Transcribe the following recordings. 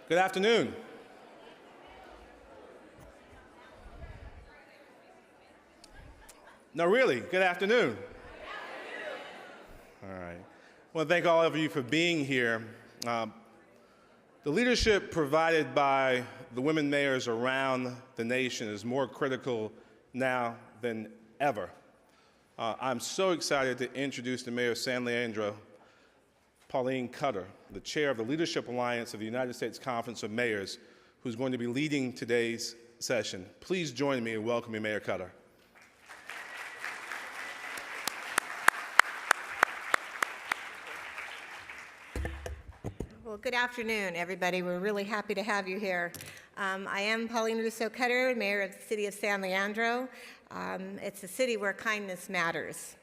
Good afternoon. No, really, good afternoon. All right. I want to thank all of you for being here. The leadership provided by the women mayors around the nation is more critical now than ever. I'm so excited to introduce the Mayor of San Leandro, Pauline Cutter, the chair of the Leadership Alliance of the United States Conference of Mayors, who's going to be leading today's session. Please join me in welcoming Mayor Cutter. Well, good afternoon, everybody. We're really happy to have you here. I am Pauline Russo Cutter, Mayor of the City of San Leandro. It's a city where kindness matters.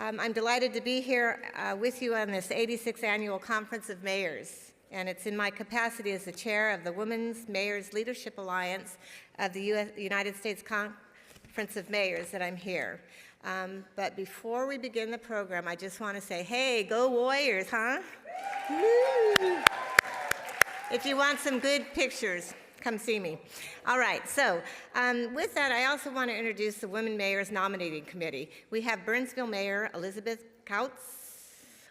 I'm delighted to be here with you on this 86th Annual Conference of Mayors, and it's in my capacity as the chair of the Women's Mayors Leadership Alliance of the United States Conference of Mayors that I'm here. But before we begin the program, I just want to say, hey, go Warriors, huh? Woo. If you want some good pictures, come see me. All right, so with that, I also want to introduce the Women Mayors Nominating Committee. We have Burnsville Mayor Elizabeth Kautz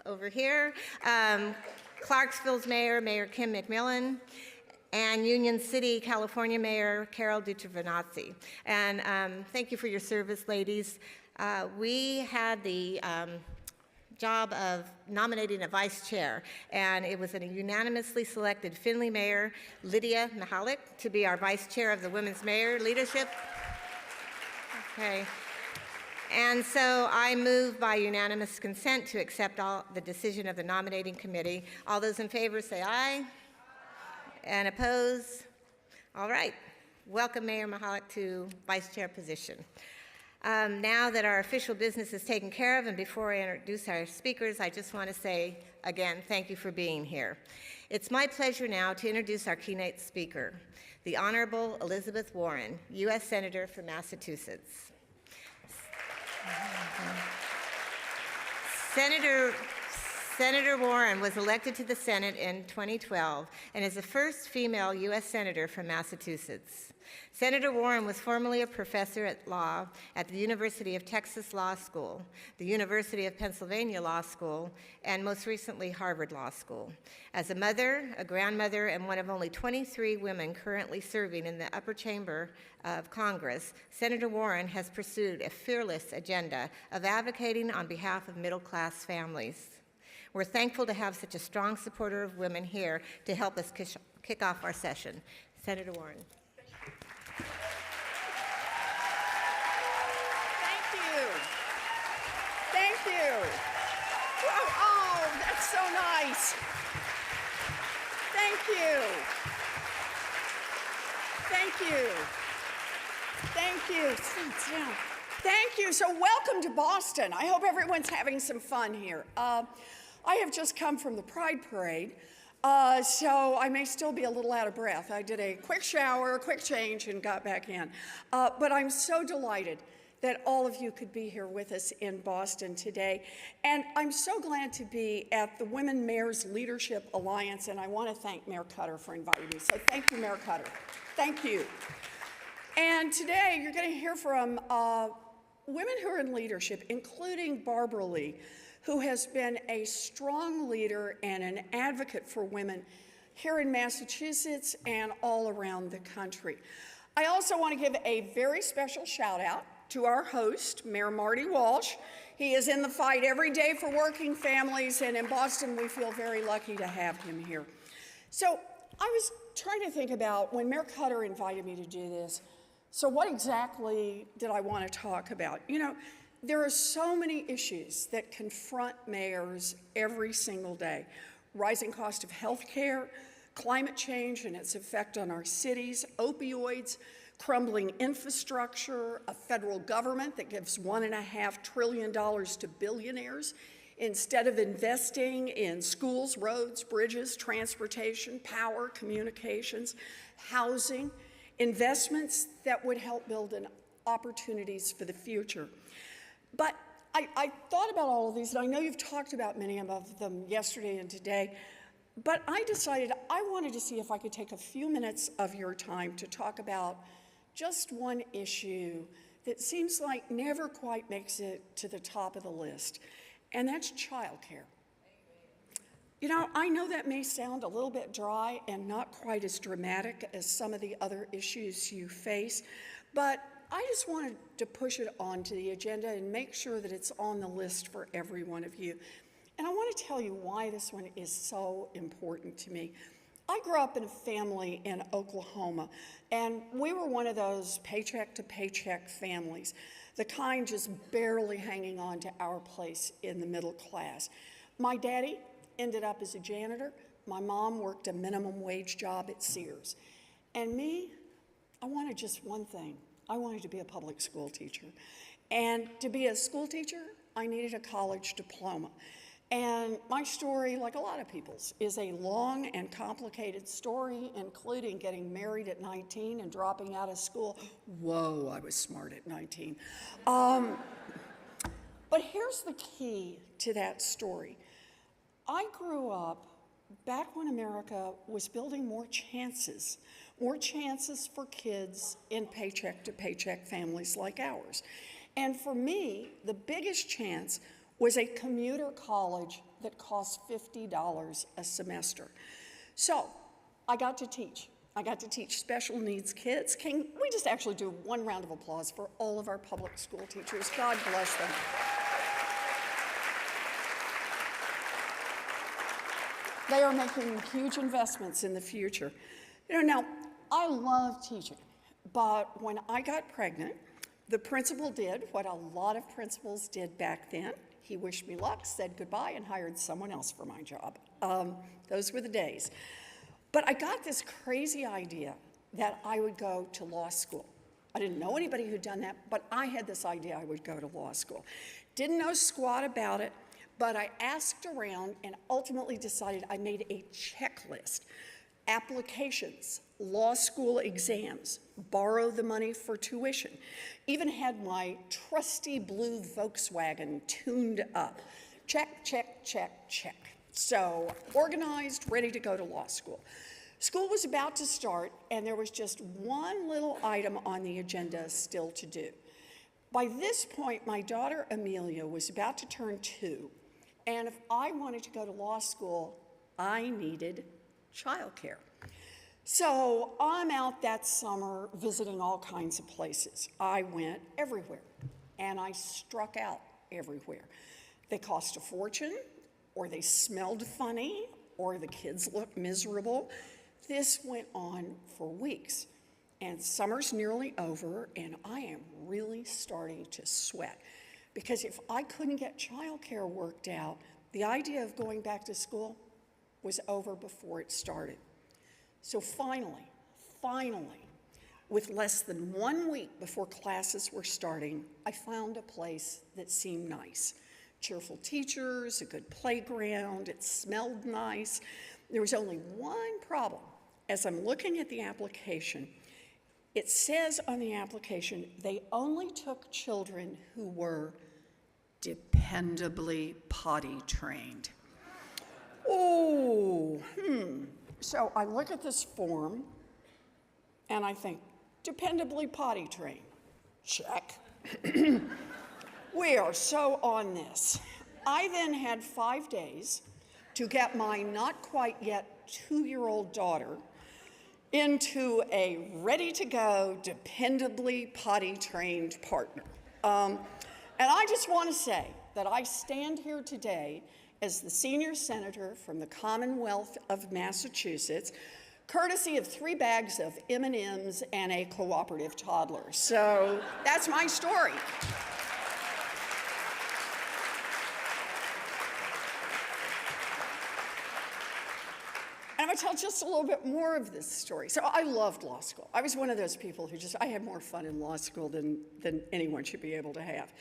over here, Clarksville's Mayor, Mayor Kim McMillan, and Union City, California Mayor Carol DiTrovanazzi. And thank you for your service, ladies. We had the job of nominating a vice chair, and it was a unanimously selected Findlay Mayor Lydia Mihalik to be our vice chair of the Women's Mayor Leadership. Okay. And so I move by unanimous consent to accept the decision of the nominating committee. All those in favor say aye. And oppose? All right. Welcome, Mayor Mihalik, to vice chair position. Now that our official business is taken care of, and before I introduce our speakers, I just want to say again, thank you for being here. It's my pleasure now to introduce our keynote speaker, the Honorable Elizabeth Warren, U.S. Senator from Massachusetts. Senator Warren was elected to the Senate in 2012 and is the first female U.S. Senator from Massachusetts. Senator Warren was formerly a professor at law at the University of Texas Law School, the University of Pennsylvania Law School, and most recently Harvard Law School. As a mother, a grandmother, and one of only 23 women currently serving in the upper chamber of Congress, Senator Warren has pursued a fearless agenda of advocating on behalf of middle-class families. We're thankful to have such a strong supporter of women here to help us kick off our session. Senator Warren. Thank you. Oh, that's so nice. Thank you. Thank you. Thank you. Sit down. Thank you. So welcome to Boston. I hope everyone's having some fun here. I have just come from the Pride Parade, so I may still be a little out of breath. I did a quick shower, quick change, and got back in. But I'm so delighted that all of you could be here with us in Boston today. And I'm so glad to be at the Women Mayors Leadership Alliance, and I want to thank Mayor Cutter for inviting me. So thank you, Mayor Cutter. Thank you. And today you're going to hear from women who are in leadership, including Barbara Lee, who has been a strong leader and an advocate for women here in Massachusetts and all around the country. I also want to give a very special shout out to our host, Mayor Marty Walsh. He is in the fight every day for working families, and in Boston, we feel very lucky to have him here. So I was trying to think about when Mayor Cutter invited me to do this, so what exactly did I want to talk about? You know, there are so many issues that confront mayors every single day. Rising cost of health care, climate change and its effect on our cities, opioids, crumbling infrastructure, a federal government that gives $1.5 trillion to billionaires instead of investing in schools, roads, bridges, transportation, power, communications, housing, investments that would help build opportunities for the future. But I thought about all of these, and I know you've talked about many of them yesterday and today. But I decided I wanted to see if I could take a few minutes of your time to talk about just one issue that seems like never quite makes it to the top of the list, and that's childcare. You know, I know that may sound a little bit dry and not quite as dramatic as some of the other issues you face, but I just wanted to push it onto the agenda and make sure that it's on the list for every one of you. And I want to tell you why this one is so important to me. I grew up in a family in Oklahoma, and we were one of those paycheck to paycheck families, the kind just barely hanging on to our place in the middle class. My daddy ended up as a janitor. My mom worked a minimum wage job at Sears. And me, I wanted just one thing. I wanted to be a public school teacher. And to be a school teacher, I needed a college diploma. And my story, like a lot of people's, is a long and complicated story, including getting married at 19 and dropping out of school. Whoa, I was smart at 19. But here's the key to that story. I grew up back when America was building more chances for kids in paycheck to paycheck families like ours. And for me, the biggest chance was a commuter college that cost $50 a semester. So I got to teach. I got to teach special needs kids. Can we just actually do one round of applause for all of our public school teachers? God bless them. They are making huge investments in the future. You know, now, I love teaching, but when I got pregnant, the principal did what a lot of principals did back then. He wished me luck, said goodbye, and hired someone else for my job. Those were the days. But I got this crazy idea that I would go to law school. I didn't know anybody who'd done that, but I had this idea I would go to law school. Didn't know squat about it, but I asked around and ultimately decided I made a checklist. Applications, law school exams, borrow the money for tuition. Even had my trusty blue Volkswagen tuned up. Check, check, check, check. So organized, ready to go to law school. School was about to start, and there was just one little item on the agenda still to do. By this point, my daughter Amelia was about to turn 2, and if I wanted to go to law school, I needed childcare. So I'm out that summer visiting all kinds of places. I went everywhere, and I struck out everywhere. They cost a fortune, or they smelled funny, or the kids looked miserable. This went on for weeks, and summer's nearly over, and I am really starting to sweat. Because if I couldn't get childcare worked out, the idea of going back to school was over before it started. So finally, with less than 1 week before classes were starting, I found a place that seemed nice. Cheerful teachers, a good playground, it smelled nice. There was only one problem. As I'm looking at the application, it says on the application they only took children who were dependably potty trained. So I look at this form and I think, dependably potty trained, check. We are so on this. I then had 5 days to get my not quite yet 2-year-old daughter into a ready-to-go, dependably potty-trained partner. And I just want to say that I stand here today as the senior senator from the Commonwealth of Massachusetts, courtesy of 3 bags of M&Ms and a cooperative toddler. So that's my story. And I'm going to tell just a little bit more of this story. So I loved law school. I was one of those people who I had more fun in law school than anyone should be able to have.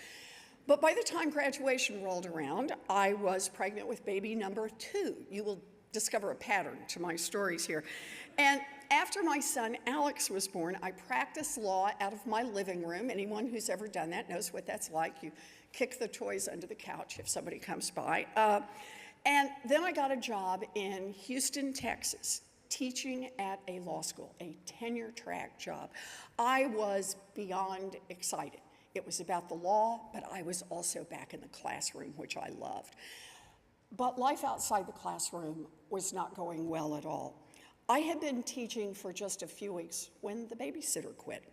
But by the time graduation rolled around, I was pregnant with baby number 2. You will discover a pattern to my stories here. And after my son Alex was born, I practiced law out of my living room. Anyone who's ever done that knows what that's like. You kick the toys under the couch if somebody comes by. And then I got a job in Houston, Texas, teaching at a law school, a tenure track job. I was beyond excited. It was about the law, but I was also back in the classroom, which I loved. But life outside the classroom was not going well at all. I had been teaching for just a few weeks when the babysitter quit.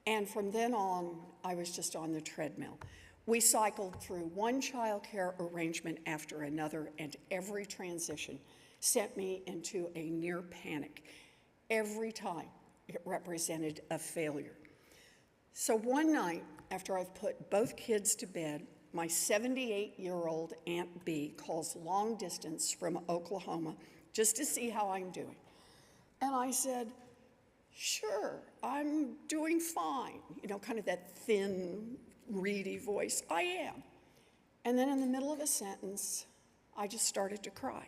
And from then on, I was just on the treadmill. We cycled through one child care arrangement after another, and every transition sent me into a near panic. Every time it represented a failure. So one night, after I've put both kids to bed, my 78-year-old Aunt Bee calls long distance from Oklahoma just to see how I'm doing. And I said, sure, I'm doing fine. You know, kind of that thin, reedy voice, I am. And then in the middle of a sentence, I just started to cry.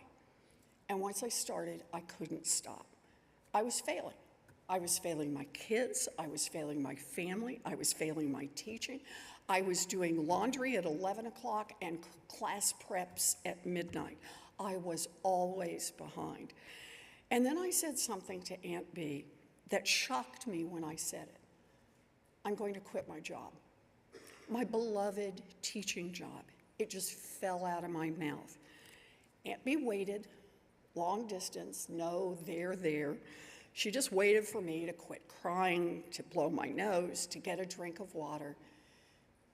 And once I started, I couldn't stop. I was failing. I was failing my kids, I was failing my family, I was failing my teaching. I was doing laundry at 11 o'clock and class preps at midnight. I was always behind. And then I said something to Aunt Bee that shocked me when I said it. I'm going to quit my job. My beloved teaching job. It just fell out of my mouth. Aunt Bee waited, long distance, no, there. She just waited for me to quit crying, to blow my nose, to get a drink of water.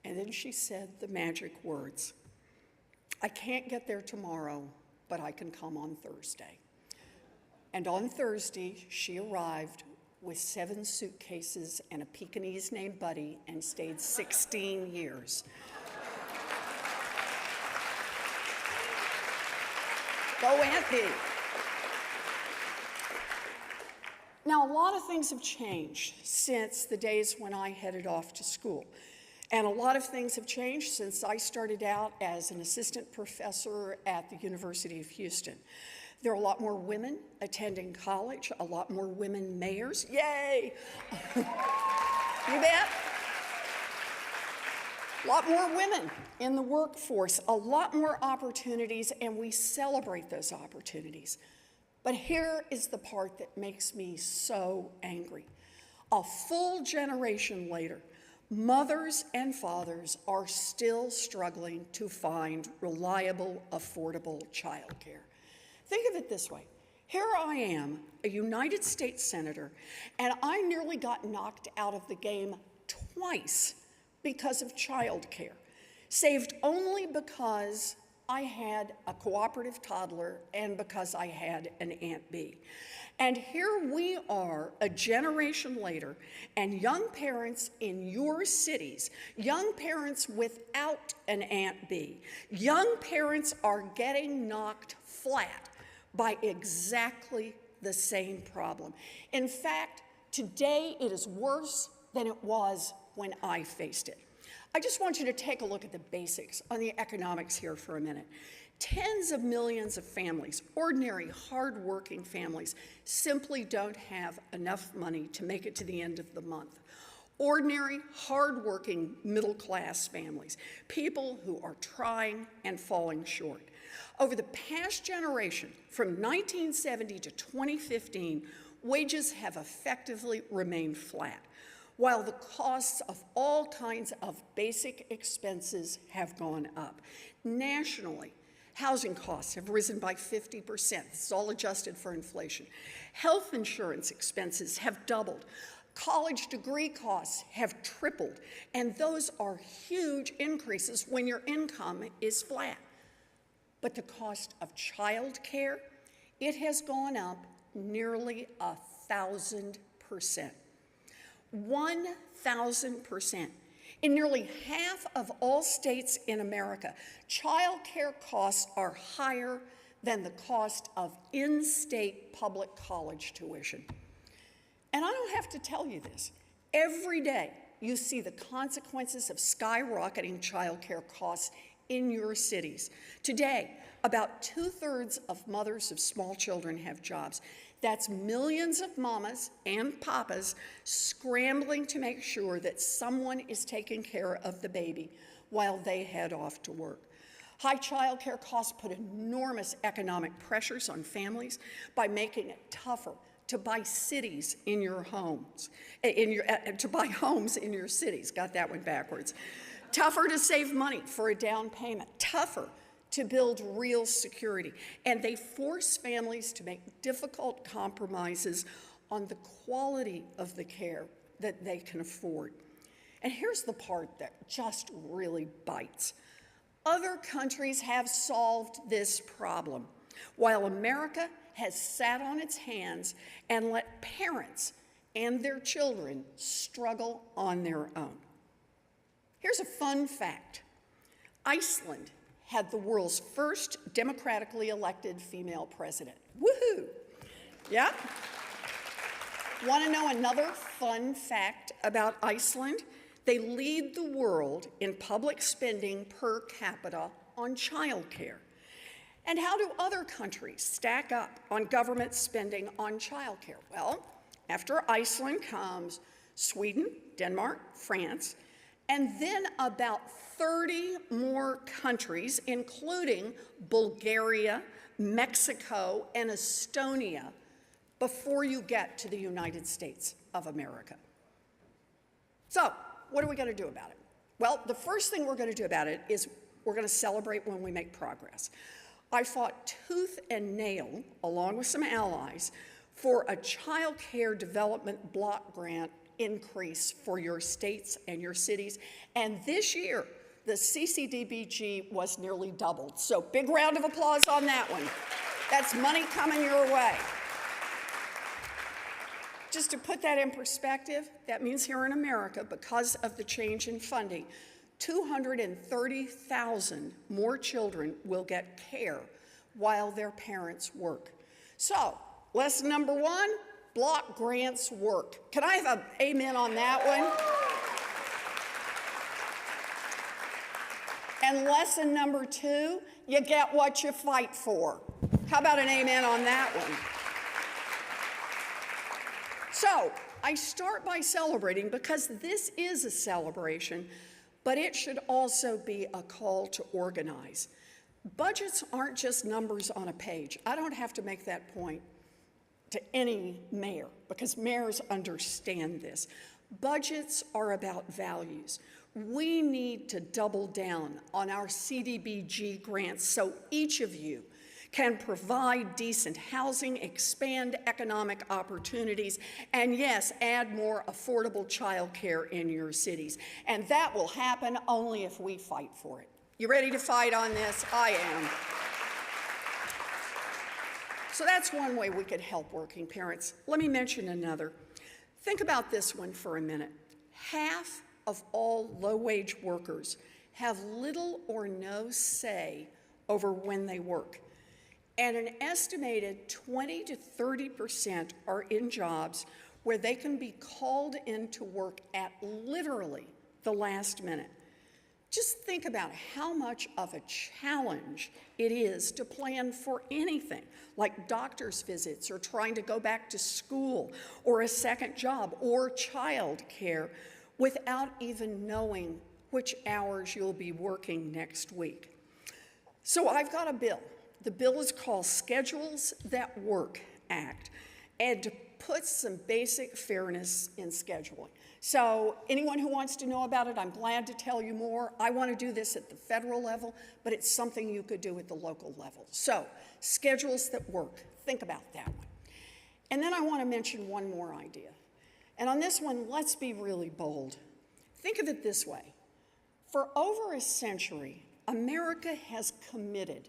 And then she said the magic words, I can't get there tomorrow, but I can come on Thursday. And on Thursday, she arrived with 7 suitcases and a Pekingese named Buddy and stayed 16 years. Go Aunt Bee. Now, a lot of things have changed since the days when I headed off to school. And a lot of things have changed since I started out as an assistant professor at the University of Houston. There are a lot more women attending college, a lot more women mayors. Yay! You bet. A lot more women in the workforce, a lot more opportunities, and we celebrate those opportunities. But here is the part that makes me so angry. A full generation later, mothers and fathers are still struggling to find reliable, affordable childcare. Think of it this way. Here I am, a United States Senator, and I nearly got knocked out of the game twice because of childcare, saved only because I had a cooperative toddler and because I had an Aunt Bee. And here we are, a generation later, and young parents in your cities, young parents without an Aunt Bee, young parents are getting knocked flat by exactly the same problem. In fact, today it is worse than it was when I faced it. I just want you to take a look at the basics on the economics here for a minute. Tens of millions of families, ordinary, hard-working families, simply don't have enough money to make it to the end of the month. Ordinary, hard-working, middle-class families, people who are trying and falling short. Over the past generation, from 1970 to 2015, wages have effectively remained flat, while the costs of all kinds of basic expenses have gone up. Nationally, housing costs have risen by 50%. This is all adjusted for inflation. Health insurance expenses have doubled. College degree costs have tripled. And those are huge increases when your income is flat. But the cost of child care, it has gone up nearly 1,000%. 1,000%. In nearly half of all states in America, child care costs are higher than the cost of in-state public college tuition. And I don't have to tell you this. Every day, you see the consequences of skyrocketing child care costs in your cities. Today, about 2/3 of mothers of small children have jobs. That's millions of mamas and papas scrambling to make sure that someone is taking care of the baby while they head off to work. High child care costs put enormous economic pressures on families by making it tougher to buy cities in your homes, to buy homes in your cities. Got that one backwards. Tougher to save money for a down payment. Tougher to build real security. And they force families to make difficult compromises on the quality of the care that they can afford. And here's the part that just really bites. Other countries have solved this problem, while America has sat on its hands and let parents and their children struggle on their own. Here's a fun fact. Iceland had the world's first democratically elected female president. Woohoo! Yeah? Want to know another fun fact about Iceland? They lead the world in public spending per capita on child care. And how do other countries stack up on government spending on child care? Well, after Iceland comes Sweden, Denmark, France, and then about 30 more countries, including Bulgaria, Mexico, and Estonia, before you get to the United States of America. So, what are we going to do about it? Well, the first thing we're going to do about it is we're going to celebrate when we make progress. I fought tooth and nail, along with some allies, for a child care development block grant increase for your states and your cities. And this year, the CCDBG was nearly doubled. So big round of applause on that one. That's money coming your way. Just to put that in perspective, that means here in America, because of the change in funding, 230,000 more children will get care while their parents work. So, lesson number one, block grants work. Can I have an amen on that one? And lesson number two, you get what you fight for. How about an amen on that one? So, I start by celebrating because this is a celebration, but it should also be a call to organize. Budgets aren't just numbers on a page. I don't have to make that point to any mayor because mayors understand this. Budgets are about values. We need to double down on our CDBG grants so each of you can provide decent housing, expand economic opportunities, and yes, add more affordable child care in your cities. And that will happen only if we fight for it. You ready to fight on this? I am. So that's one way we could help working parents. Let me mention another. Think about this one for a minute. Half of all low-wage workers have little or no say over when they work. And an estimated 20 to 30% are in jobs where they can be called into work at literally the last minute. Just think about how much of a challenge it is to plan for anything, like doctor's visits or trying to go back to school or a second job or child care without even knowing which hours you'll be working next week. So I've got a bill. The bill is called Schedules That Work Act, and to put some basic fairness in scheduling. So anyone who wants to know about it, I'm glad to tell you more. I want to do this at the federal level, but it's something you could do at the local level. So schedules that work, think about that one. And then I want to mention one more idea. And on this one, let's be really bold. Think of it this way. For over a century, America has committed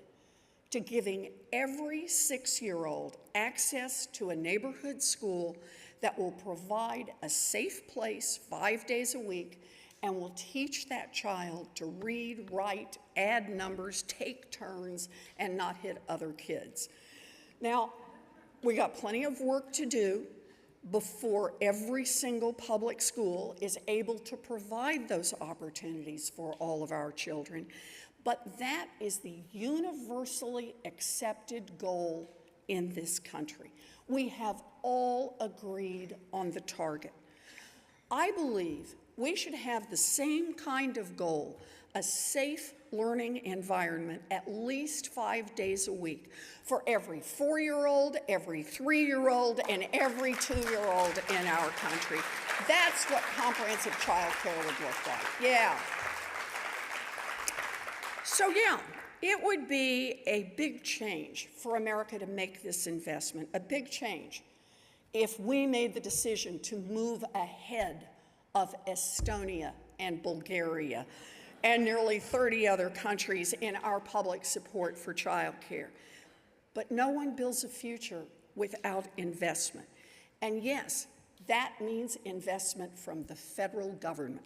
to giving every 6-year-old access to a neighborhood school that will provide a safe place 5 days a week and will teach that child to read, write, add numbers, take turns, and not hit other kids. Now, we got plenty of work to do before every single public school is able to provide those opportunities for all of our children. But that is the universally accepted goal in this country. We have all agreed on the target. I believe we should have the same kind of goal, a safe, learning environment at least 5 days a week for every 4-year-old, every 3-year-old, and every 2-year-old in our country. That's what comprehensive child care would look like. Yeah. So yeah, it would be a big change for America to make this investment, a big change, if we made the decision to move ahead of Estonia and Bulgaria and nearly 30 other countries in our public support for child care. But no one builds a future without investment. And yes, that means investment from the federal government,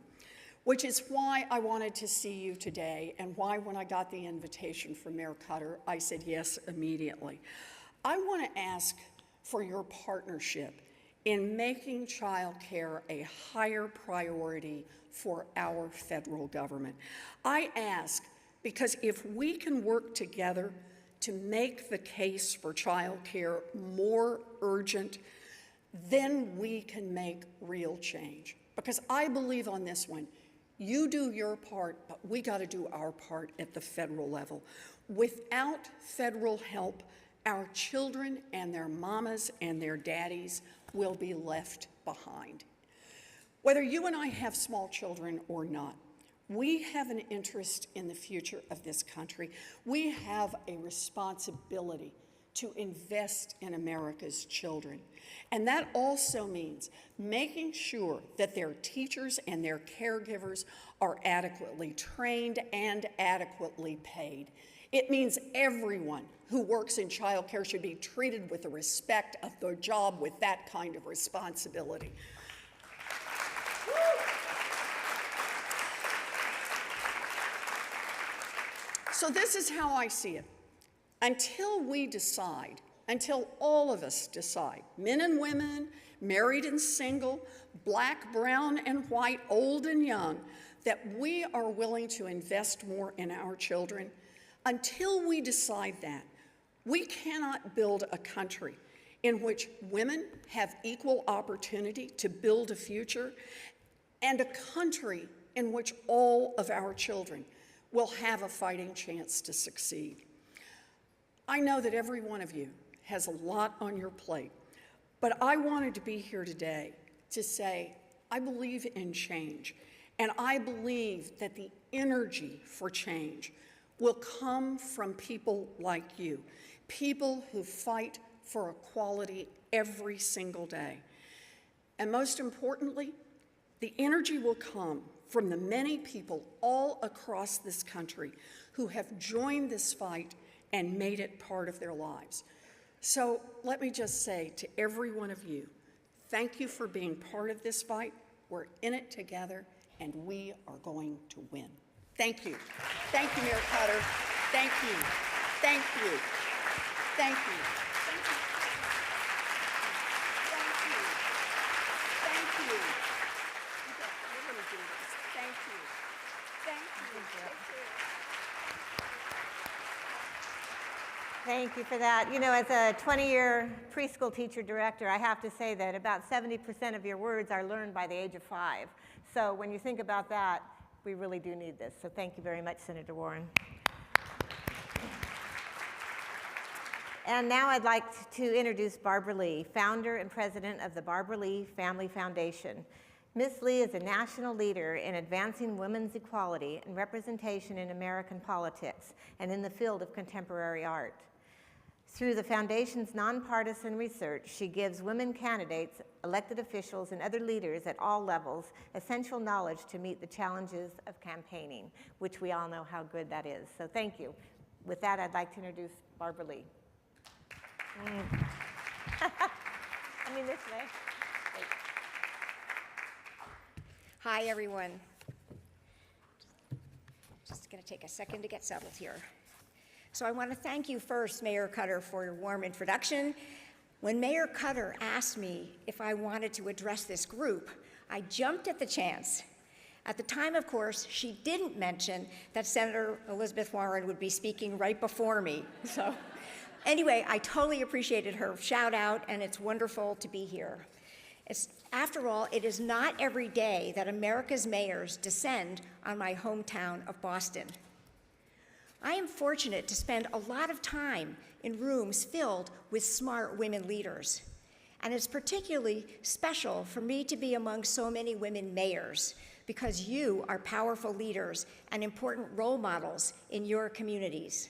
which is why I wanted to see you today and why when I got the invitation from Mayor Cutter, I said yes immediately. I want to ask for your partnership in making child care a higher priority for our federal government. I ask because if we can work together to make the case for child care more urgent, then we can make real change. Because I believe on this one, you do your part, but we got to do our part at the federal level. Without federal help, our children and their mamas and their daddies will be left behind. Whether you and I have small children or not, we have an interest in the future of this country. We have a responsibility to invest in America's children. And that also means making sure that their teachers and their caregivers are adequately trained and adequately paid. It means everyone who works in child care should be treated with the respect of their job with that kind of responsibility. So this is how I see it. Until we decide, until all of us decide, men and women, married and single, black, brown, and white, old and young, that we are willing to invest more in our children, until we decide that, we cannot build a country in which women have equal opportunity to build a future and a country in which all of our children will have a fighting chance to succeed. I know that every one of you has a lot on your plate, but I wanted to be here today to say, I believe in change, and I believe that the energy for change will come from people like you, people who fight for equality every single day. And most importantly, the energy will come from the many people all across this country who have joined this fight and made it part of their lives. So let me just say to every one of you, thank you for being part of this fight. We're in it together, and we are going to win. Thank you. Thank you, Mayor Cutter. Thank you. Thank you. Thank you. Thank you. Thank you. Thank you. We're going to do this. Thank you. Thank you. Thank you for that. You know, as a 20-year preschool teacher director, I have to say that about 70% of your words are learned by the age of 5. So when you think about that, we really do need this. So thank you very much, Senator Warren. And now I'd like to introduce Barbara Lee, founder and president of the Barbara Lee Family Foundation. Ms. Lee is a national leader in advancing women's equality and representation in American politics and in the field of contemporary art. Through the foundation's nonpartisan research, she gives women candidates, elected officials, and other leaders at all levels essential knowledge to meet the challenges of campaigning, which we all know how good that is. So thank you. With that, I'd like to introduce Barbara Lee. I mean, this way. Wait. Hi, everyone. Just going to take a second to get settled here. So I want to thank you first, Mayor Cutter, for your warm introduction. When Mayor Cutter asked me if I wanted to address this group, I jumped at the chance. At the time, of course, she didn't mention that Senator Elizabeth Warren would be speaking right before me. So anyway, I totally appreciated her shout out, and it's wonderful to be here. After all, it is not every day that America's mayors descend on my hometown of Boston. I am fortunate to spend a lot of time in rooms filled with smart women leaders. And it's particularly special for me to be among so many women mayors, because you are powerful leaders and important role models in your communities.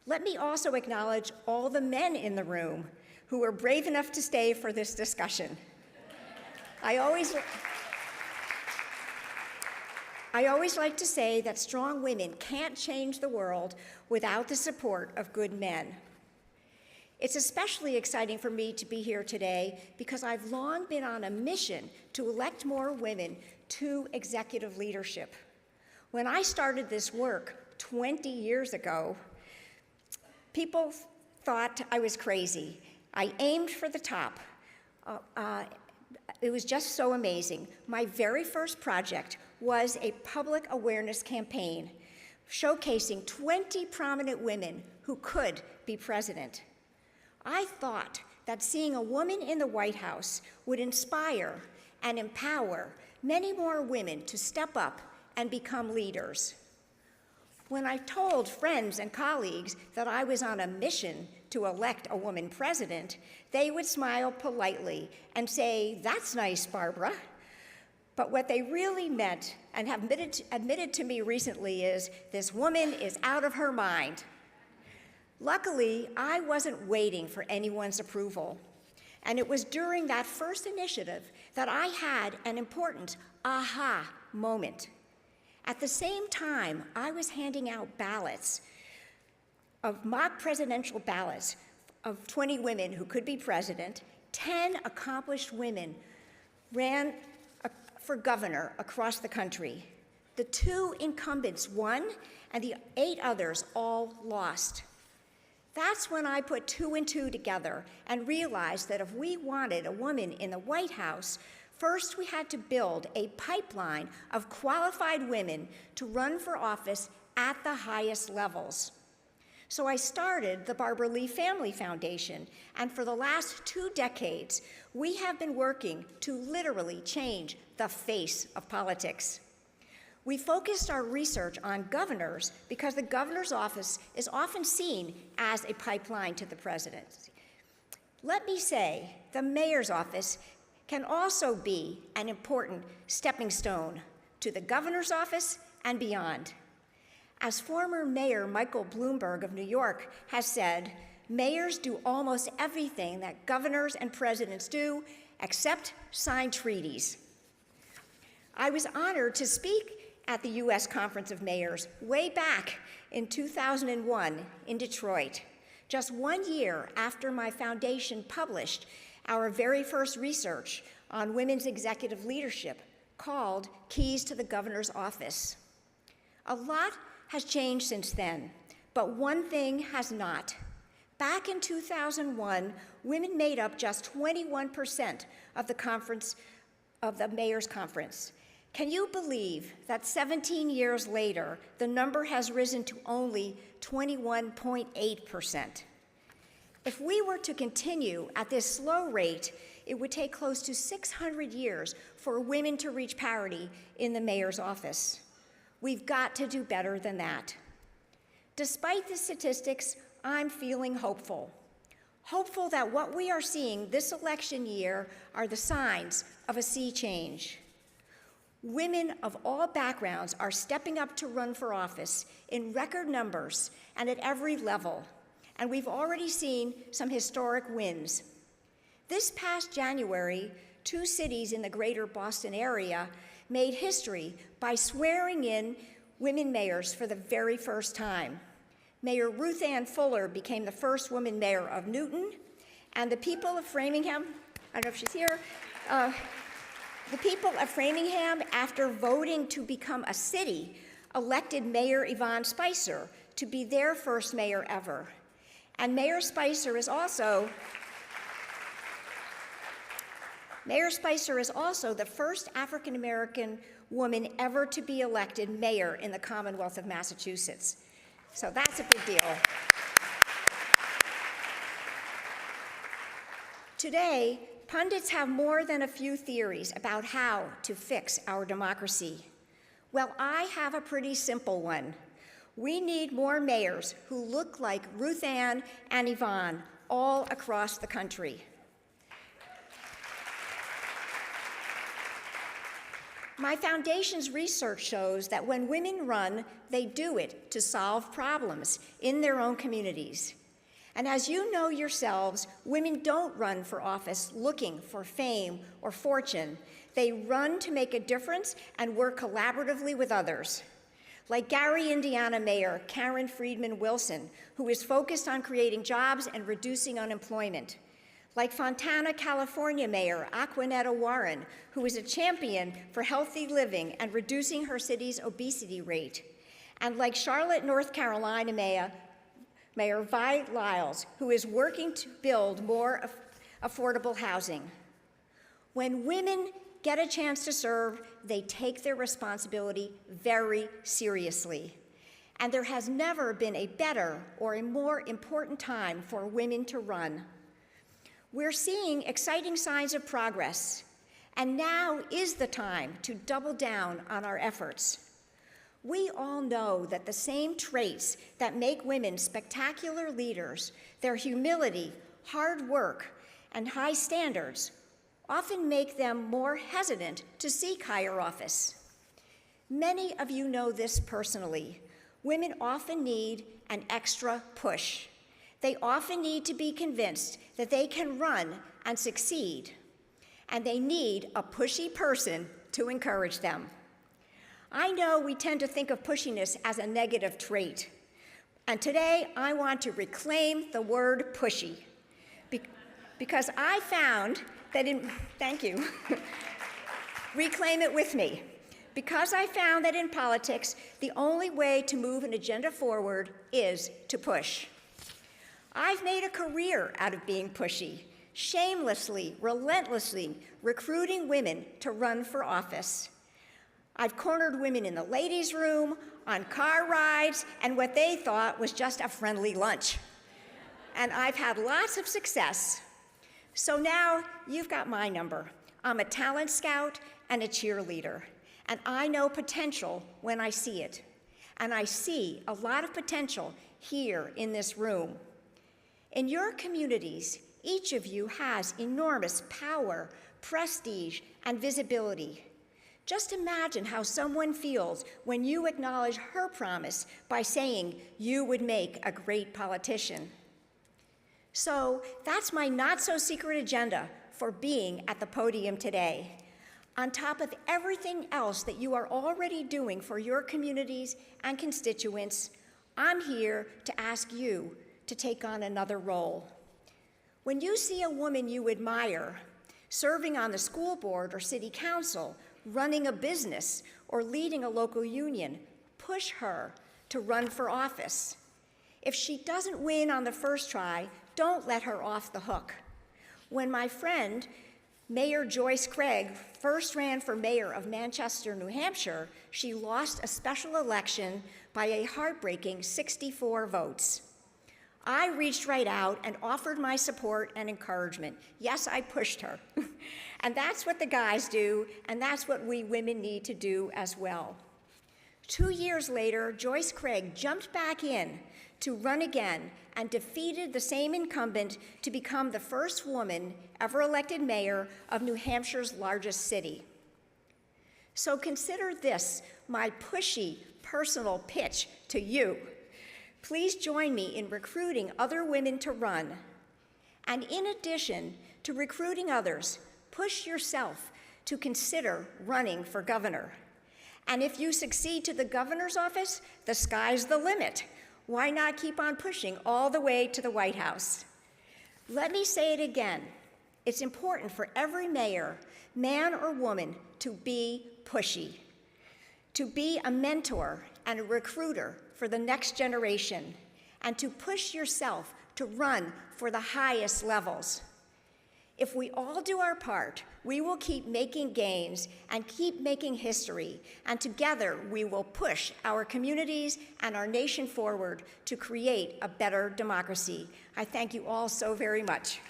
Let me also acknowledge all the men in the room who were brave enough to stay for this discussion. I always like to say that strong women can't change the world without the support of good men. It's especially exciting for me to be here today because I've long been on a mission to elect more women to executive leadership. When I started this work 20 years ago, people thought I was crazy. I aimed for the top. It was just so amazing. My very first project was a public awareness campaign showcasing 20 prominent women who could be president. I thought that seeing a woman in the White House would inspire and empower many more women to step up and become leaders. When I told friends and colleagues that I was on a mission to elect a woman president, they would smile politely and say, "That's nice, Barbara." But what they really meant and have admitted to me recently is, "This woman is out of her mind." Luckily, I wasn't waiting for anyone's approval. And it was during that first initiative that I had an important aha moment. At the same time, I was handing out ballots, of mock presidential ballots of 20 women who could be president. 10 accomplished women ran for governor across the country. The 2 incumbents won, and the 8 others all lost. That's when I put 2 and 2 together and realized that if we wanted a woman in the White House, first we had to build a pipeline of qualified women to run for office at the highest levels. So I started the Barbara Lee Family Foundation, and for the last 2 decades, we have been working to literally change the face of politics. We focused our research on governors because the governor's office is often seen as a pipeline to the presidency. Let me say, the mayor's office can also be an important stepping stone to the governor's office and beyond. As former Mayor Michael Bloomberg of New York has said, mayors do almost everything that governors and presidents do except sign treaties. I was honored to speak at the U.S. Conference of Mayors way back in 2001 in Detroit, just 1 year after my foundation published our very first research on women's executive leadership called Keys to the Governor's Office. A lot has changed since then, but one thing has not. Back in 2001, women made up just 21% of the Mayor's Conference. Can you believe that 17 years later, the number has risen to only 21.8%? If we were to continue at this slow rate, it would take close to 600 years for women to reach parity in the mayor's office. We've got to do better than that. Despite the statistics, I'm feeling hopeful. Hopeful that what we are seeing this election year are the signs of a sea change. Women of all backgrounds are stepping up to run for office in record numbers and at every level, and we've already seen some historic wins. This past January, 2 cities in the greater Boston area made history by swearing in women mayors for the very first time. Mayor Ruth Ann Fuller became the first woman mayor of Newton, and the people of Framingham, I don't know if she's here, the people of Framingham, after voting to become a city, elected Mayor Yvonne Spicer to be their first mayor ever. And Mayor Spicer is also the first African-American woman ever to be elected mayor in the Commonwealth of Massachusetts. So that's a big deal. Today, pundits have more than a few theories about how to fix our democracy. Well, I have a pretty simple one. We need more mayors who look like Ruth Ann and Yvonne all across the country. My foundation's research shows that when women run, they do it to solve problems in their own communities. And as you know yourselves, women don't run for office looking for fame or fortune. They run to make a difference and work collaboratively with others. Like Gary, Indiana Mayor Karen Friedman Wilson, who is focused on creating jobs and reducing unemployment. Like Fontana, California Mayor Aquanetta Warren, who is a champion for healthy living and reducing her city's obesity rate. And like Charlotte, North Carolina Mayor Vi Lyles, who is working to build more affordable housing. When women get a chance to serve, they take their responsibility very seriously. And there has never been a better or a more important time for women to run. We're seeing exciting signs of progress, and now is the time to double down on our efforts. We all know that the same traits that make women spectacular leaders, their humility, hard work, and high standards, often make them more hesitant to seek higher office. Many of you know this personally. Women often need an extra push. They often need to be convinced that they can run and succeed, and they need a pushy person to encourage them. I know we tend to think of pushiness as a negative trait, and today I want to reclaim the word pushy, because I found that thank you, reclaim it with me, because I found that in politics, the only way to move an agenda forward is to push. I've made a career out of being pushy, shamelessly, relentlessly recruiting women to run for office. I've cornered women in the ladies' room, on car rides, and what they thought was just a friendly lunch. And I've had lots of success. So now you've got my number. I'm a talent scout and a cheerleader, and I know potential when I see it. And I see a lot of potential here in this room. In your communities, each of you has enormous power, prestige, and visibility. Just imagine how someone feels when you acknowledge her promise by saying you would make a great politician. So that's my not-so-secret agenda for being at the podium today. On top of everything else that you are already doing for your communities and constituents, I'm here to ask you to take on another role. When you see a woman you admire serving on the school board or city council, running a business, or leading a local union, push her to run for office. If she doesn't win on the first try, don't let her off the hook. When my friend, Mayor Joyce Craig, first ran for mayor of Manchester, New Hampshire, she lost a special election by a heartbreaking 64 votes. I reached right out and offered my support and encouragement. Yes, I pushed her. And that's what the guys do, and that's what we women need to do as well. 2 years later, Joyce Craig jumped back in to run again and defeated the same incumbent to become the first woman ever elected mayor of New Hampshire's largest city. So consider this my pushy personal pitch to you. Please join me in recruiting other women to run. And in addition to recruiting others, push yourself to consider running for governor. And if you succeed to the governor's office, the sky's the limit. Why not keep on pushing all the way to the White House? Let me say it again. It's important for every mayor, man or woman, to be pushy, to be a mentor and a recruiter for the next generation, and to push yourself to run for the highest levels. If we all do our part, we will keep making gains and keep making history, and together we will push our communities and our nation forward to create a better democracy. I thank you all so very much.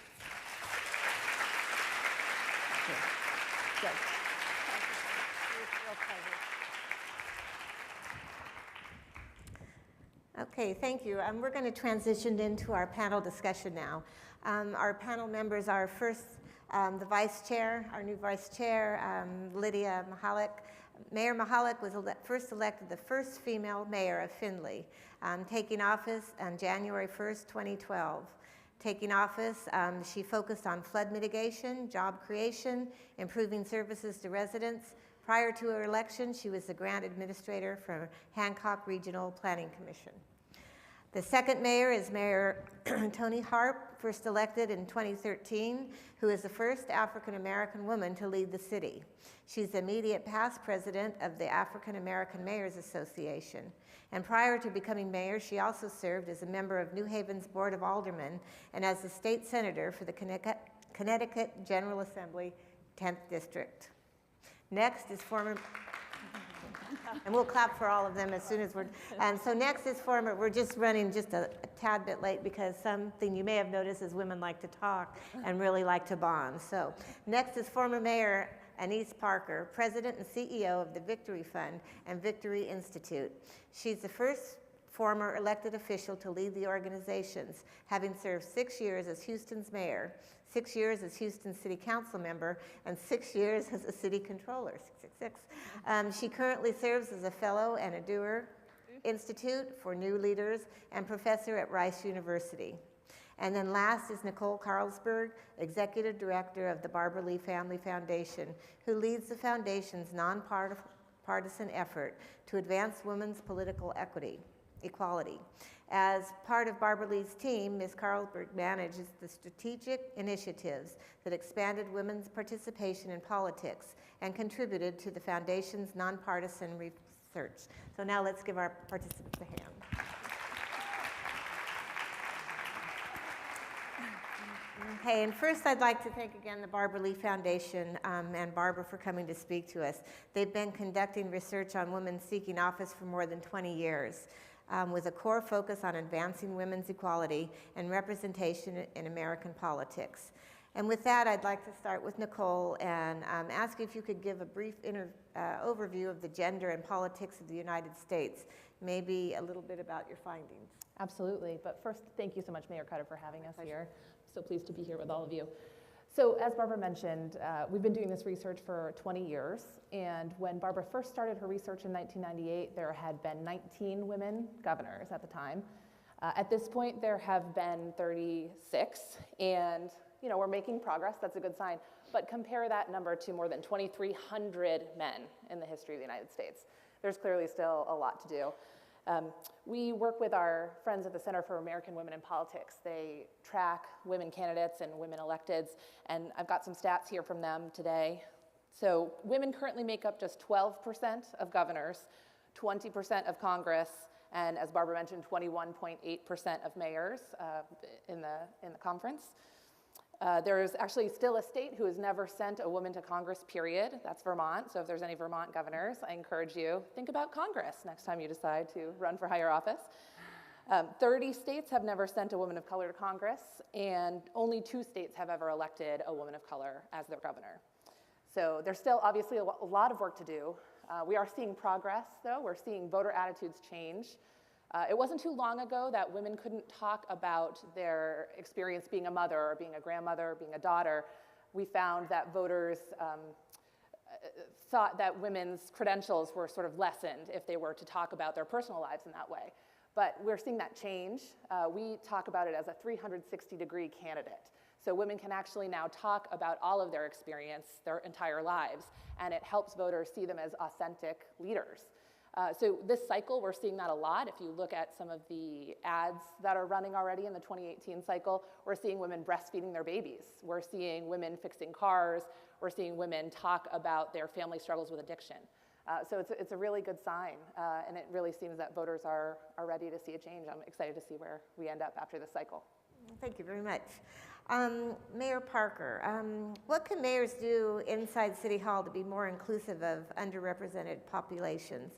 Okay, thank you. We're going to transition into our panel discussion now. Our panel members are first the vice chair, our new vice chair, Lydia Mihalik. Mayor Mihalik was first elected the first female mayor of Findlay, taking office on January 1st, 2012. Taking office, she focused on flood mitigation, job creation, improving services to residents. Prior to her election, she was the grant administrator for Hancock Regional Planning Commission. The second mayor is Mayor Toni Harp, first elected in 2013, who is the first African-American woman to lead the city. She's the immediate past president of the African American Mayors Association. And prior to becoming mayor, she also served as a member of New Haven's Board of Aldermen and as the state senator for the Connecticut General Assembly, 10th District. Next is former, and we'll clap for all of them as soon as we're, so next is former, we're just running just a tad bit late because something you may have noticed is women like to talk and really like to bond. So next is former Mayor Annise Parker, President and CEO of the Victory Fund and Victory Institute. She's the first former elected official to lead the organizations, having served 6 years as Houston's mayor, 6 years as Houston City Council member, and 6 years as a city controller, 666. She currently serves as a fellow and a doer Institute for New Leaders and professor at Rice University. And then last is Nicole Carlsberg, Executive Director of the Barbara Lee Family Foundation, who leads the foundation's nonpartisan effort to advance women's political equality. As part of Barbara Lee's team, Ms. Carlsberg manages the strategic initiatives that expanded women's participation in politics and contributed to the foundation's nonpartisan research. So now let's give our participants a hand. Okay, and first I'd like to thank again the Barbara Lee Foundation and Barbara for coming to speak to us. They've been conducting research on women seeking office for more than 20 years. With a core focus on advancing women's equality and representation in American politics. And with that, I'd like to start with Nicole and ask you if you could give a brief overview of the gender and politics of the United States, maybe a little bit about your findings. Absolutely, but first, thank you so much, Mayor Cutter, for having us here. So pleased to be here with all of you. So as Barbara mentioned, we've been doing this research for 20 years, and when Barbara first started her research in 1998, there had been 19 women governors at the time. At this point, there have been 36, and we're making progress, that's a good sign, but compare that number to more than 2,300 men in the history of the United States. There's clearly still a lot to do. We work with our friends at the Center for American Women in Politics. They track women candidates and women electeds, and I've got some stats here from them today. So women currently make up just 12% of governors, 20% of Congress, and as Barbara mentioned, 21.8% of mayors in the conference. There is actually still a state who has never sent a woman to Congress, period. That's Vermont. So if there's any Vermont governors, I encourage you, think about Congress next time you decide to run for higher office. 30 states have never sent a woman of color to Congress, and only 2 states have ever elected a woman of color as their governor. So there's still obviously a lot of work to do. We are seeing progress, though. We're seeing voter attitudes change. It wasn't too long ago that women couldn't talk about their experience being a mother or being a grandmother or being a daughter. We found that voters thought that women's credentials were sort of lessened if they were to talk about their personal lives in that way. But we're seeing that change. We talk about it as a 360-degree candidate. So women can actually now talk about all of their experience, their entire lives, and it helps voters see them as authentic leaders. So this cycle, we're seeing that a lot. If you look at some of the ads that are running already in the 2018 cycle, we're seeing women breastfeeding their babies. We're seeing women fixing cars. We're seeing women talk about their family struggles with addiction. So it's a really good sign, and it really seems that voters are ready to see a change. I'm excited to see where we end up after this cycle. Thank you very much. Mayor Parker, what can mayors do inside City Hall to be more inclusive of underrepresented populations,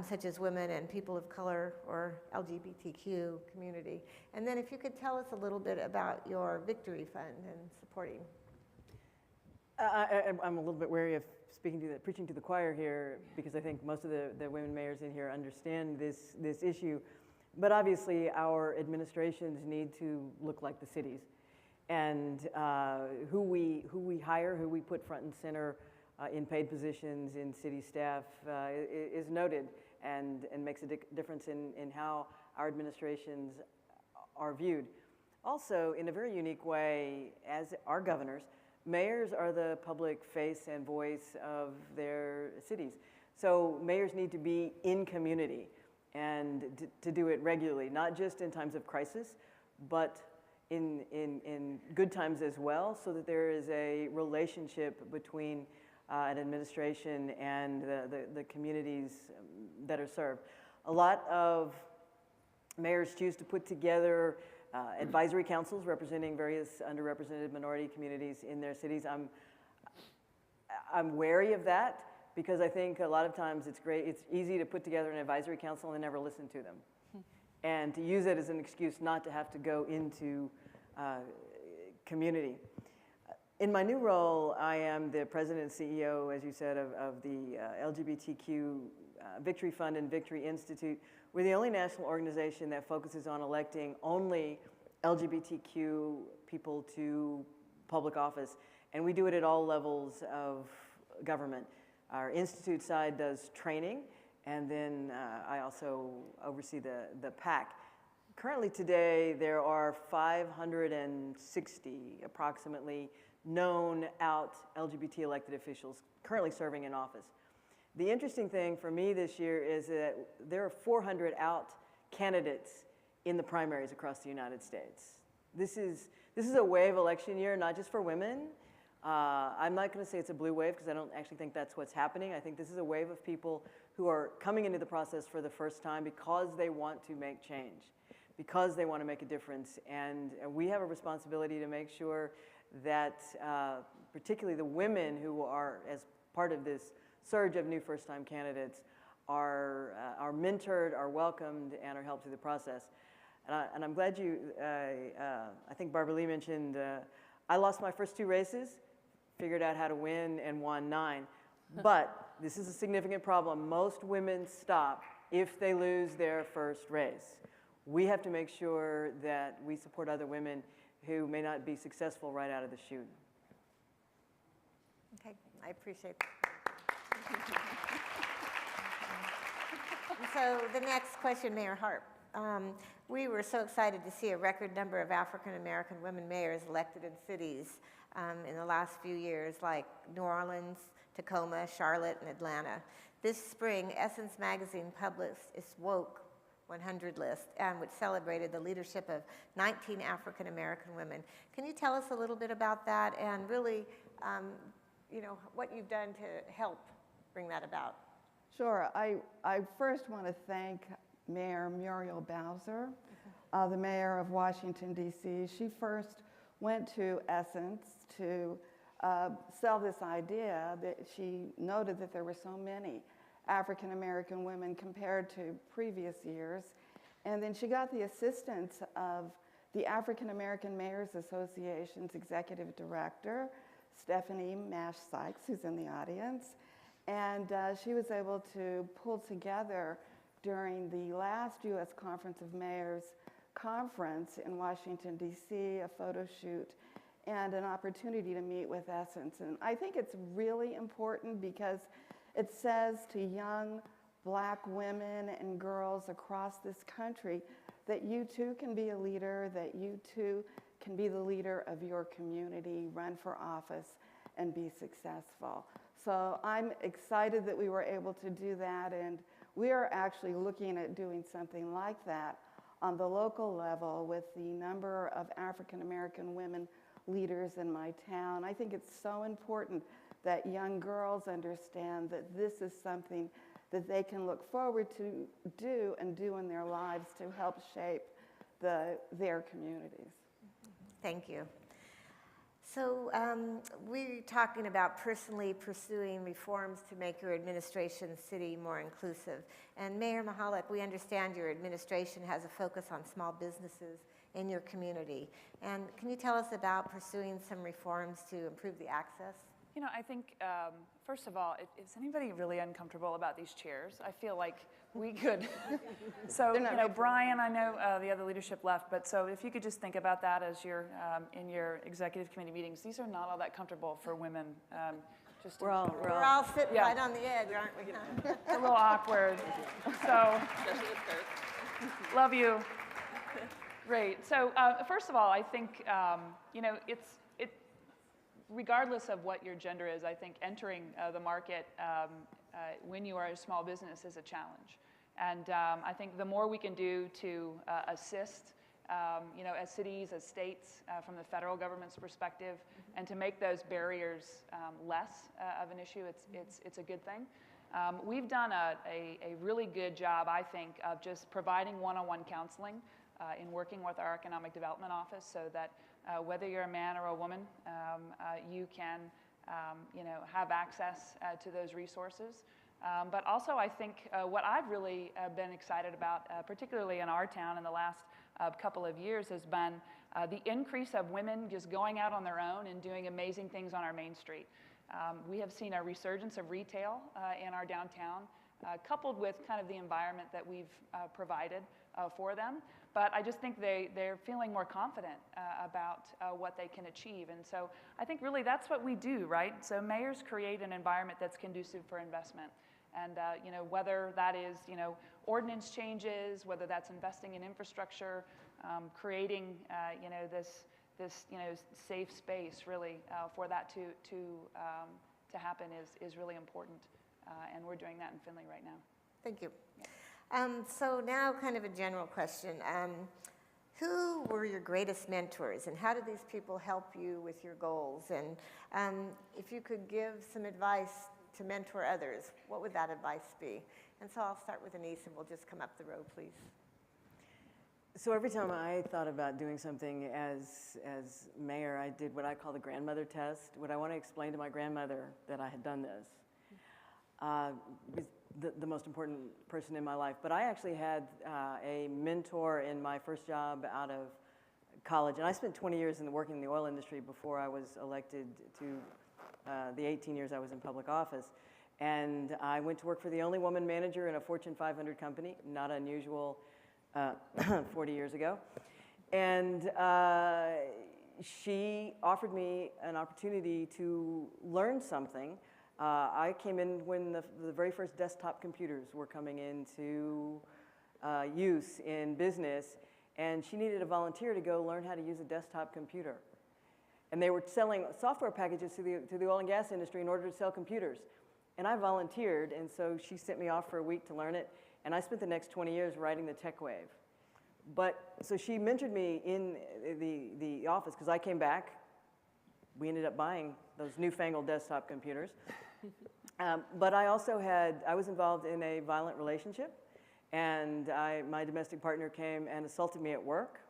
such as women and people of color or LGBTQ community? And then if you could tell us a little bit about your Victory Fund and supporting. I'm a little bit wary of preaching to the choir here, because I think most of the women mayors in here understand this issue. But obviously, our administrations need to look like the cities. And who we hire, who we put front and center in paid positions in city staff is noted and makes a difference in how our administrations are viewed. Also, in a very unique way, as our governors, mayors are the public face and voice of their cities. So mayors need to be in community and to do it regularly, not just in times of crisis, but in good times as well, so that there is a relationship between an administration and the communities that are served. A lot of mayors choose to put together advisory councils representing various underrepresented minority communities in their cities. I'm wary of that because I think a lot of times it's easy to put together an advisory council and never listen to them. And to use it as an excuse not to have to go into community. In my new role, I am the president and CEO, as you said, of the LGBTQ Victory Fund and Victory Institute. We're the only national organization that focuses on electing only LGBTQ people to public office, and we do it at all levels of government. Our institute side does training, and then I also oversee the PAC. Currently today, there are 560 approximately known out LGBT elected officials currently serving in office. The interesting thing for me this year is that there are 400 out candidates in the primaries across the United States. This is a wave election year, not just for women. I'm not going to say it's a blue wave because I don't actually think that's what's happening. I think this is a wave of people who are coming into the process for the first time because they want to make change, because they want to make a difference. And we have a responsibility to make sure that particularly the women who are, as part of this surge of new first-time candidates, are mentored, are welcomed, and are helped through the process. And I'm glad I think Barbara Lee mentioned, I lost my first 2 races, figured out how to win, and won 9. But this is a significant problem. Most women stop if they lose their first race. We have to make sure that we support other women who may not be successful right out of the chute. Okay, I appreciate that. So the next question, Mayor Harp. We were so excited to see a record number of African American women mayors elected in cities in the last few years, like New Orleans, Tacoma, Charlotte, and Atlanta. This spring, Essence Magazine published its Woke 100 list, which celebrated the leadership of 19 African American women. Can you tell us a little bit about that and really, what you've done to help bring that about? Sure. I first want to thank Mayor Muriel Bowser, the mayor of Washington, D.C. She first went to Essence to sell this idea that she noted that there were so many African American women compared to previous years. And then she got the assistance of the African American Mayors Association's executive director, Stephanie Mash Sykes, who's in the audience. And she was able to pull together during the last U.S. Conference of Mayors conference in Washington, D.C., a photo shoot and an opportunity to meet with Essence. And I think it's really important because it says to young Black women and girls across this country that you too can be a leader, that you too can be the leader of your community, run for office, and be successful. So I'm excited that we were able to do that, and we are actually looking at doing something like that on the local level with the number of African American women leaders in my town. I think it's so important that young girls understand that this is something that they can look forward to do in their lives to help shape their communities. Thank you. So we're talking about personally pursuing reforms to make your administration city more inclusive. And Mayor Mihalik, we understand your administration has a focus on small businesses in your community. And can you tell us about pursuing some reforms to improve the access? I think, first of all, is anybody really uncomfortable about these chairs? I feel like We could. So, Brian, I know the other leadership left, but so if you could just think about that as you're in your executive committee meetings. These are not all that comfortable for women. Just We're all We're all sitting right on the edge, aren't we? a little awkward. So, love you. Great. So, first of all, I think regardless of what your gender is, I think entering the market when you are a small business is a challenge. And I think the more we can do to assist, as cities, as states, from the federal government's perspective, and to make those barriers less of an issue, it's a good thing. We've done a really good job, I think, of just providing one-on-one counseling in working with our Economic Development Office so that whether you're a man or a woman, you can have access to those resources. But also, I think what I've really been excited about, particularly in our town in the last couple of years, has been the increase of women just going out on their own and doing amazing things on our Main Street. We have seen a resurgence of retail in our downtown, coupled with kind of the environment that we've provided for them. But I just think they're feeling more confident about what they can achieve. And so I think really that's what we do, right? So mayors create an environment that's conducive for investment. And whether that is ordinance changes, whether that's investing in infrastructure, creating this safe space really for that to happen is really important. And we're doing that in Findlay right now. Thank you. So now kind of a general question. Who were your greatest mentors, and how did these people help you with your goals? And if you could give some advice to mentor others, what would that advice be? And so I'll start with Anise, and we'll just come up the row, please. So every time I thought about doing something as mayor, I did what I call the grandmother test. Would I want to explain to my grandmother that I had done this? Was the most important person in my life. But I actually had a mentor in my first job out of college. And I spent 20 years working in the oil industry before I was elected to the 18 years I was in public office. And I went to work for the only woman manager in a Fortune 500 company, not unusual 40 years ago. And she offered me an opportunity to learn something. I came in when the very first desktop computers were coming into use in business, and she needed a volunteer to go learn how to use a desktop computer. And they were selling software packages to the oil and gas industry in order to sell computers. And I volunteered, and so she sent me off for a week to learn it, and I spent the next 20 years riding the tech wave. So she mentored me in the office, because I came back. We ended up buying those newfangled desktop computers. But I was involved in a violent relationship, and my domestic partner came and assaulted me at work.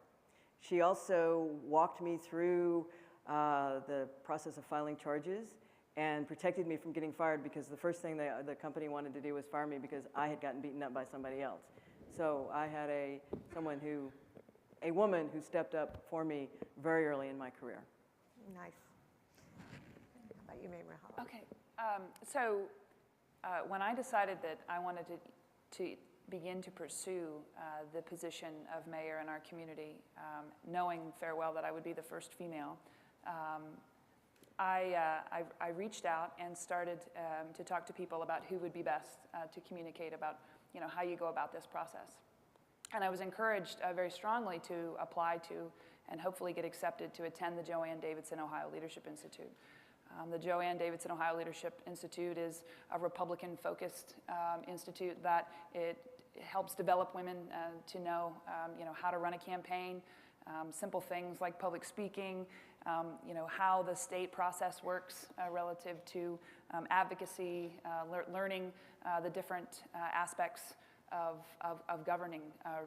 She also walked me through the process of filing charges and protected me from getting fired, because the first thing the company wanted to do was fire me because I had gotten beaten up by somebody else. So I had a woman who stepped up for me very early in my career. Nice. How about you, Mayor Hall? Okay. So when I decided that I wanted to begin to pursue the position of mayor in our community, knowing fair well that I would be the first female, I reached out and started to talk to people about who would be best to communicate about how you go about this process. And I was encouraged very strongly to apply to and hopefully get accepted to attend the Joanne Davidson Ohio Leadership Institute. The Joanne Davidson Ohio Leadership Institute is a Republican-focused institute that it helps develop women to know, how to run a campaign, simple things like public speaking, how the state process works relative to advocacy, learning the different aspects of governing,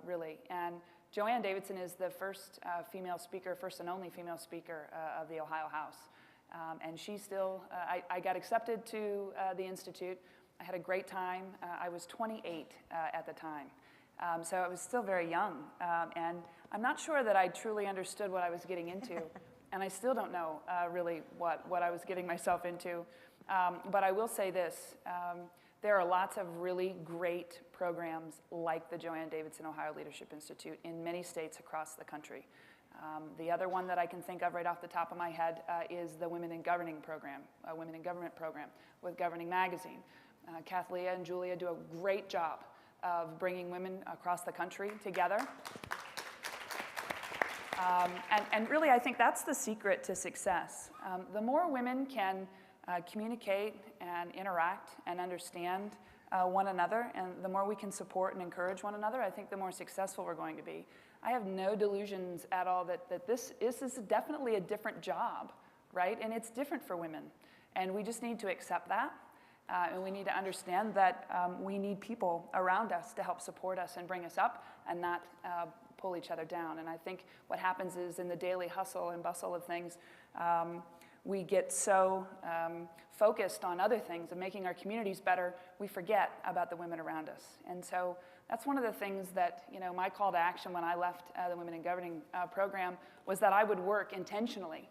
really. And Joanne Davidson is the first female speaker, first and only female speaker of the Ohio House. And she still, I got accepted to the Institute. I had a great time. I was 28 at the time. So I was still very young. And I'm not sure that I truly understood what I was getting into. And I still don't know really what I was getting myself into. But I will say this. There are lots of really great programs like the Joanne Davidson Ohio Leadership Institute in many states across the country. The other one that I can think of right off the top of my head is the Women in Governing program, Women in Government program with Governing Magazine. Kathleen and Julia do a great job of bringing women across the country together. And really, I think that's the secret to success. The more women can communicate and interact and understand one another, and the more we can support and encourage one another, I think the more successful we're going to be. I have no delusions at all that this is definitely a different job, right? And it's different for women. And we just need to accept that. And we need to understand that we need people around us to help support us and bring us up and not pull each other down. And I think what happens is in the daily hustle and bustle of things, we get so focused on other things and making our communities better, we forget about the women around us. And so that's one of the things that, my call to action when I left the Women in Governing program was that I would work intentionally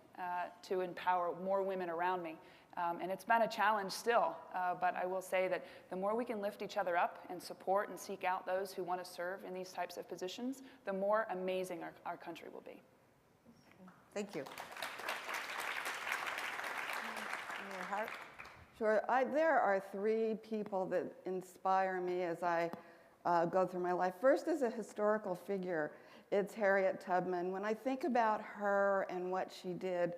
to empower more women around me. And it's been a challenge still, but I will say that the more we can lift each other up and support and seek out those who want to serve in these types of positions, the more amazing our country will be. Thank you. Mayor Hart? Sure. There are three people that inspire me as I go through my life. First, as a historical figure, it's Harriet Tubman. When I think about her and what she did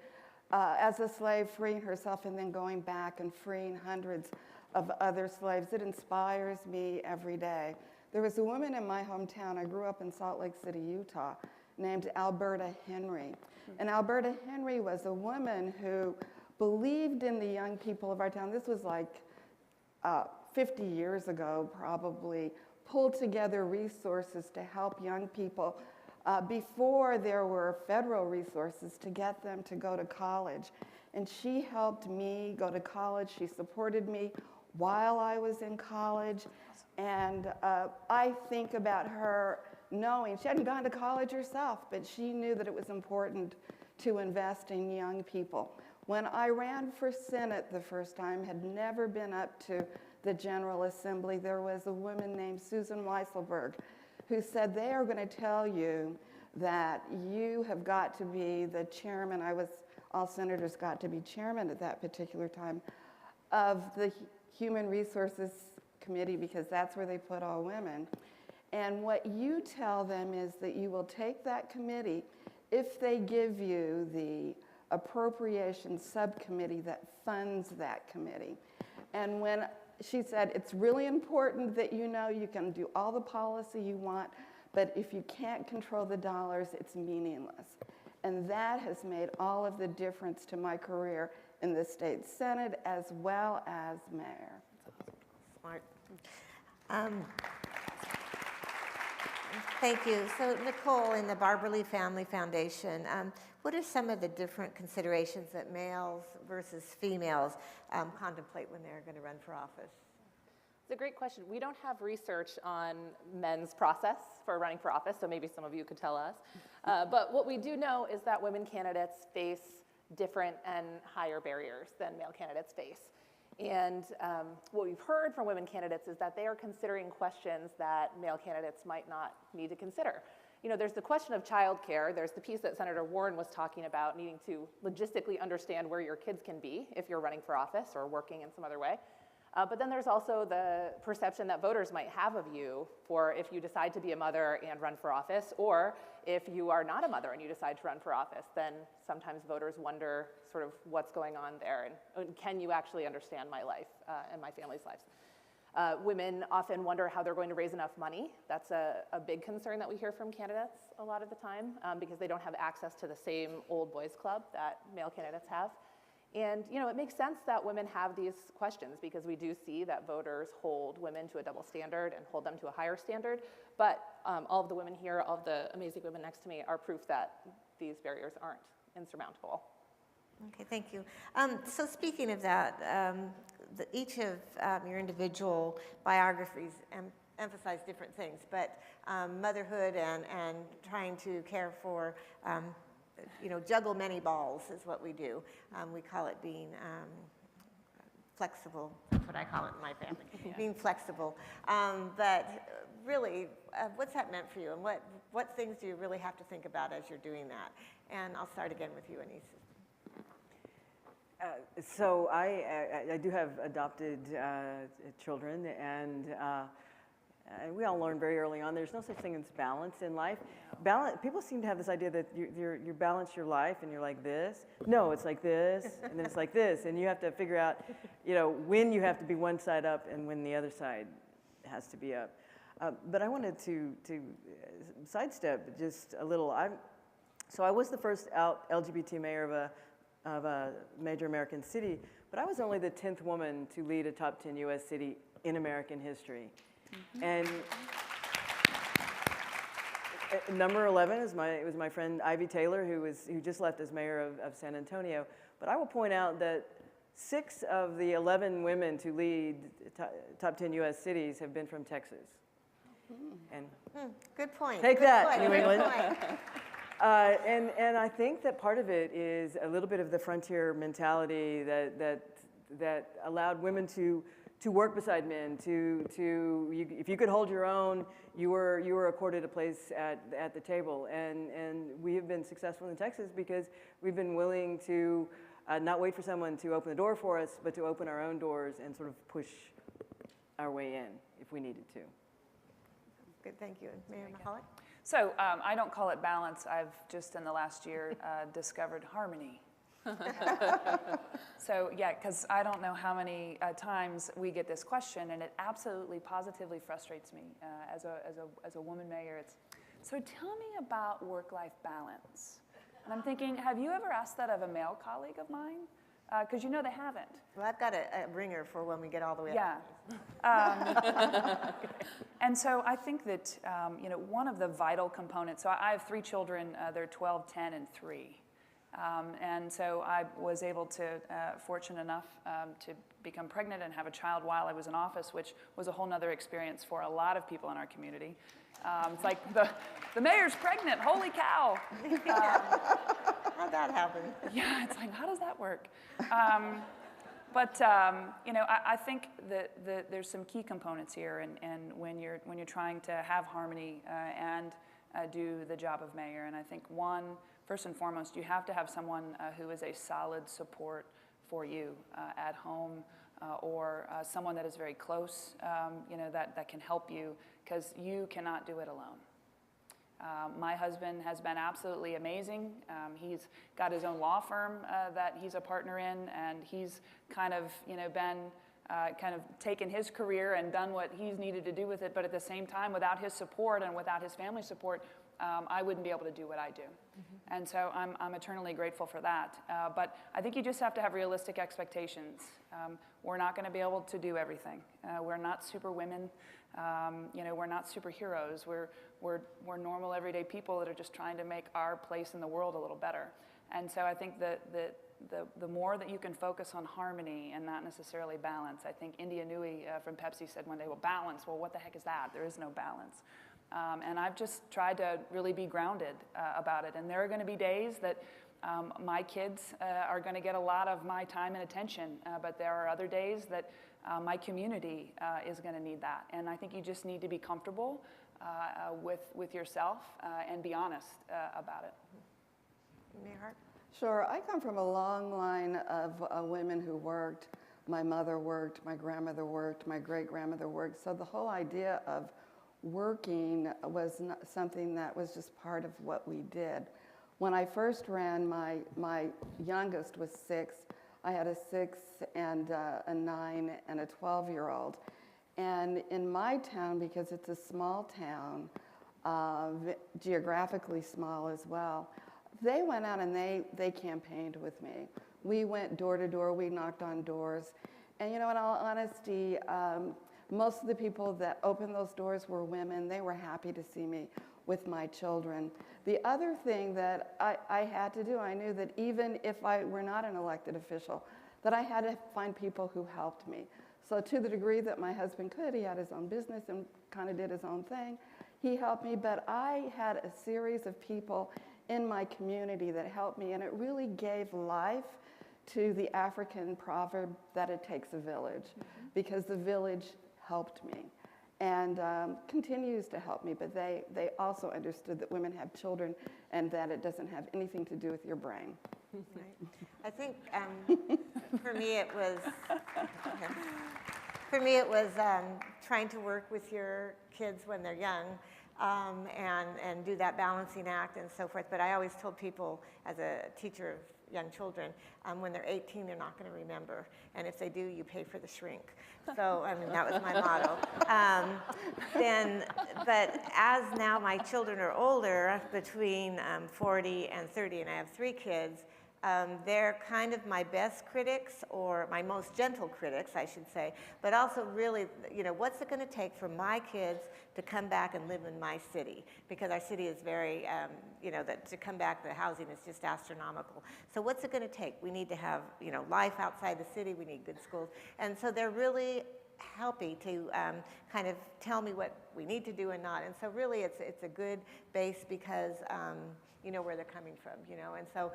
as a slave, freeing herself and then going back and freeing hundreds of other slaves, it inspires me every day. There was a woman in my hometown, I grew up in Salt Lake City, Utah, named Alberta Henry. And Alberta Henry was a woman who believed in the young people of our town. This was like 50 years ago, probably, pulled together resources to help young people before there were federal resources to get them to go to college. And she helped me go to college. She supported me while I was in college. And I think about her knowing, she hadn't gone to college herself, but she knew that it was important to invest in young people. When I ran for Senate the first time, had never been up to the General Assembly, there was a woman named Susan Weisselberg who said, they are going to tell you that you have got to be the chairman. All senators got to be chairman at that particular time of the Human Resources Committee because that's where they put all women. And what you tell them is that you will take that committee if they give you the appropriations subcommittee that funds that committee. And when she said, it's really important that you know you can do all the policy you want, but if you can't control the dollars, it's meaningless. And that has made all of the difference to my career in the state Senate as well as mayor. Smart. Thank you. So Nicole, in the Barbara Lee Family Foundation, what are some of the different considerations that males versus females contemplate when they're going to run for office? It's a great question. We don't have research on men's process for running for office, so maybe some of you could tell us. But what we do know is that women candidates face different and higher barriers than male candidates face. And what we've heard from women candidates is that they are considering questions that male candidates might not need to consider. There's the question of childcare. There's the piece that Senator Warren was talking about, needing to logistically understand where your kids can be if you're running for office or working in some other way. But then there's also the perception that voters might have of you for if you decide to be a mother and run for office, or if you are not a mother and you decide to run for office, then sometimes voters wonder sort of what's going on there and can you actually understand my life and my family's lives. Women often wonder how they're going to raise enough money. That's a big concern that we hear from candidates a lot of the time because they don't have access to the same old boys club that male candidates have. And it makes sense that women have these questions because we do see that voters hold women to a double standard and hold them to a higher standard. But all of the women here, all of the amazing women next to me are proof that these barriers aren't insurmountable. Okay, thank you. So speaking of that, each of your individual biographies emphasize different things, but motherhood and trying to care for juggle many balls is what we do. We call it being flexible. That's what I call it in my family, being flexible. But really, what's that meant for you? And what things do you really have to think about as you're doing that? And I'll start again with you, Anise. So I do have adopted children, and we all learn very early on there's no such thing as balance in life. People seem to have this idea that you balance your life and you're like this. No, it's like this, and then it's like this, and you have to figure out, when you have to be one side up and when the other side has to be up. But I wanted to sidestep just a little. So I was the first out LGBT mayor of a major American city, but I was only the 10th woman to lead a top 10 U.S. city in American history. And number 11 was my friend Ivy Taylor, who just left as mayor of San Antonio. But I will point out that 6 of the 11 women to lead top 10 U.S. cities have been from Texas. And Good point. take Good that, point. New Good England. point. And I think that part of it is a little bit of the frontier mentality that allowed women to work beside men. If you could hold your own, you were accorded a place at the table. And we have been successful in Texas because we've been willing to not wait for someone to open the door for us, but to open our own doors and sort of push our way in if we needed to. Good, thank you. Mayor Mahalik? So I don't call it balance. I've just in the last year discovered harmony. So yeah, because I don't know how many times we get this question, and it absolutely, positively frustrates me as a woman mayor. So tell me about work-life balance. And I'm thinking, have you ever asked that of a male colleague of mine? Because they haven't. Well, I've got a ringer for when we get all the way up. Yeah. And so I think that, one of the vital components, so I have 3 children, they're 12, 10, and 3. And so I was able to, fortunate enough, to become pregnant and have a child while I was in office, which was a whole nother experience for a lot of people in our community. It's like, the mayor's pregnant, holy cow. How'd that happen? Yeah, it's like, how does that work? But I think that there's some key components here, and when you're trying to have harmony and do the job of mayor, and I think first and foremost, you have to have someone who is a solid support for you at home, or someone that is very close, that can help you, because you cannot do it alone. My husband has been absolutely amazing. He's got his own law firm that he's a partner in, and he's kind of, been taken his career and done what he's needed to do with it. But at the same time, without his support and without his family support, I wouldn't be able to do what I do. Mm-hmm. And so I'm eternally grateful for that. But I think you just have to have realistic expectations. We're not going to be able to do everything. We're not super women. We're not superheroes. We're normal, everyday people that are just trying to make our place in the world a little better. And so I think that the more that you can focus on harmony and not necessarily balance. I think India Nui from Pepsi said one day, well, balance, well, what the heck is that? There is no balance. And I've just tried to really be grounded about it. And there are going to be days that my kids are going to get a lot of my time and attention, but there are other days that my community is going to need that. And I think you just need to be comfortable with yourself and be honest about it. Mayor Hart? Sure, I come from a long line of women who worked. My mother worked, my grandmother worked, my great-grandmother worked. So the whole idea of working was not something that was just part of what we did. When I first ran, my youngest was 6. I had a 6 and a 9 and a 12-year-old. And in my town, because it's a small town, geographically small as well, they went out and they campaigned with me. We went door to door, we knocked on doors. And in all honesty, most of the people that opened those doors were women. They were happy to see me with my children. The other thing that I had to do, I knew that even if I were not an elected official, that I had to find people who helped me. So to the degree that my husband could, he had his own business and kind of did his own thing. He helped me, but I had a series of people in my community that helped me, and it really gave life to the African proverb that it takes a village, because the village helped me and continues to help me, but they also understood that women have children and that it doesn't have anything to do with your brain. Right. I think for me it was trying to work with your kids when they're young and do that balancing act and so forth. But I always told people as a teacher of young children, when they're 18, they're not going to remember. And if they do, you pay for the shrink. So, I mean, that was my motto. But as now my children are older, between 40 and 30, and I have 3 kids, they're kind of my best critics, or my most gentle critics, I should say, but also really, what's it going to take for my kids to come back and live in my city? Because our city is very, that to come back, the housing is just astronomical. So what's it going to take? We need to have, life outside the city. We need good schools. And so they're really happy to kind of tell me what we need to do and not. And so really it's a good base because you know where they're coming from, and so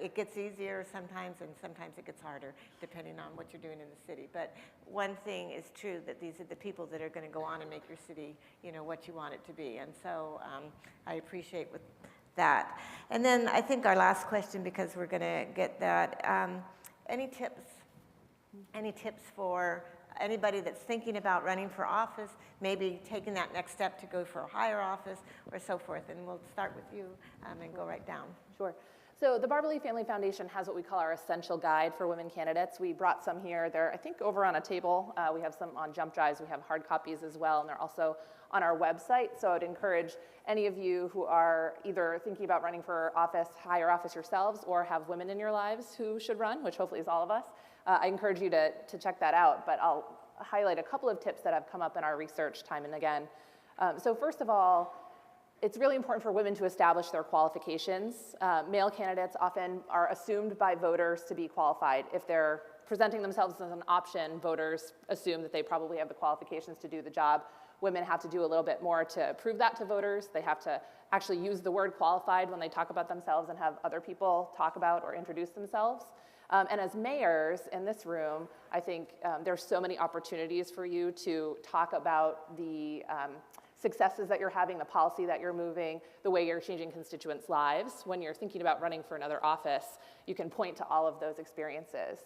it gets easier sometimes, and sometimes it gets harder, depending on what you're doing in the city. But one thing is true, that these are the people that are going to go on and make your city, what you want it to be. And so I appreciate with that. And then I think our last question, because we're going to get that, any tips? Any tips for anybody that's thinking about running for office, maybe taking that next step to go for a higher office or so forth? And we'll start with you and go right down. Sure. So the Barbara Lee Family Foundation has what we call our essential guide for women candidates. We brought some here. They're, I think, over on a table. We have some on jump drives. We have hard copies as well, and they're also on our website. So I'd encourage any of you who are either thinking about running for office, higher office yourselves, or have women in your lives who should run, which hopefully is all of us, I encourage you to check that out. But I'll highlight a couple of tips that have come up in our research time and again. So first of all, it's really important for women to establish their qualifications. Male candidates often are assumed by voters to be qualified. If they're presenting themselves as an option, voters assume that they probably have the qualifications to do the job. Women have to do a little bit more to prove that to voters. They have to actually use the word qualified when they talk about themselves and have other people talk about or introduce themselves. And as mayors in this room, I think there's so many opportunities for you to talk about the successes that you're having, the policy that you're moving, the way you're changing constituents' lives. When you're thinking about running for another office, you can point to all of those experiences.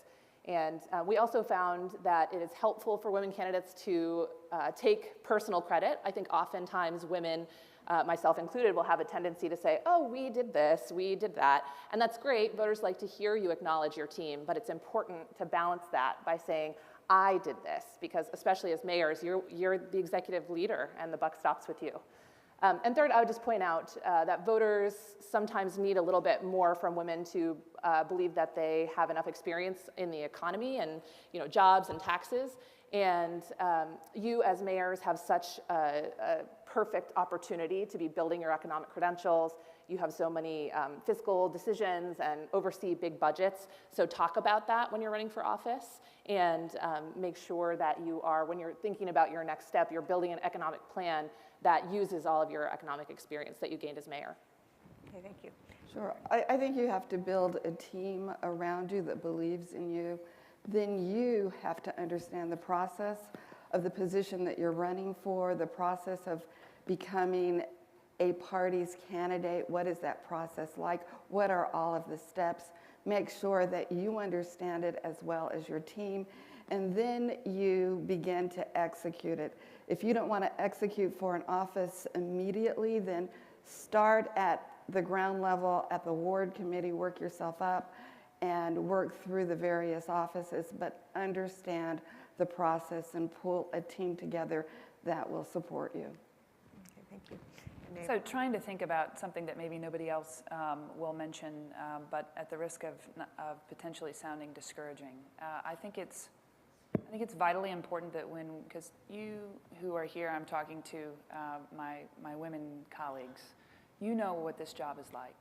And we also found that it is helpful for women candidates to take personal credit. I think oftentimes women, myself included, will have a tendency to say, oh, we did this, we did that. And that's great. Voters like to hear you acknowledge your team, but it's important to balance that by saying, I did this, because especially as mayors, you're the executive leader and the buck stops with you. And third, I would just point out that voters sometimes need a little bit more from women to believe that they have enough experience in the economy and jobs and taxes. And you as mayors have such a perfect opportunity to be building your economic credentials. You have so many fiscal decisions and oversee big budgets. So talk about that when you're running for office, and make sure that you are, when you're thinking about your next step, you're building an economic plan that uses all of your economic experience that you gained as mayor. Okay, thank you. Sure. I think you have to build a team around you that believes in you. Then you have to understand the process of the position that you're running for, the process of becoming a party's candidate. What is that process like? What are all of the steps? Make sure that you understand it as well as your team, and then you begin to execute it. If you don't want to execute for an office immediately, then start at the ground level, at the ward committee, work yourself up, and work through the various offices, but understand the process and pull a team together that will support you. Okay, thank you. So trying to think about something that maybe nobody else will mention, but at the risk of potentially sounding discouraging, I think it's vitally important that because you who are here, I'm talking to my women colleagues, you know what this job is like.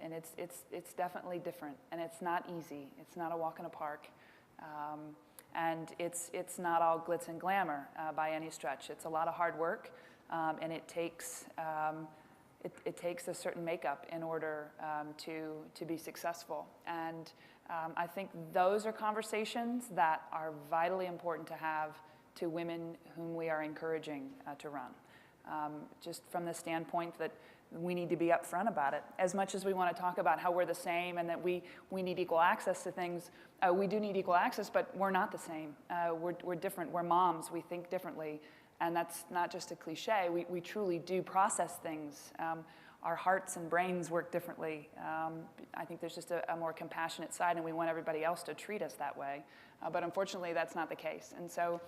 And it's definitely different, and it's not easy. It's not a walk in a park, and it's not all glitz and glamour by any stretch. It's a lot of hard work, and it takes it takes a certain makeup in order to be successful. And I think those are conversations that are vitally important to have to women whom we are encouraging to run. Just from the standpoint that we need to be upfront about it. As much as we want to talk about how we're the same and that we need equal access to things, we do need equal access, but we're not the same. We're different. We're moms. We think differently. And that's not just a cliche. We truly do process things. Our hearts and brains work differently. I think there's just a more compassionate side, and we want everybody else to treat us that way. But unfortunately, that's not the case. And so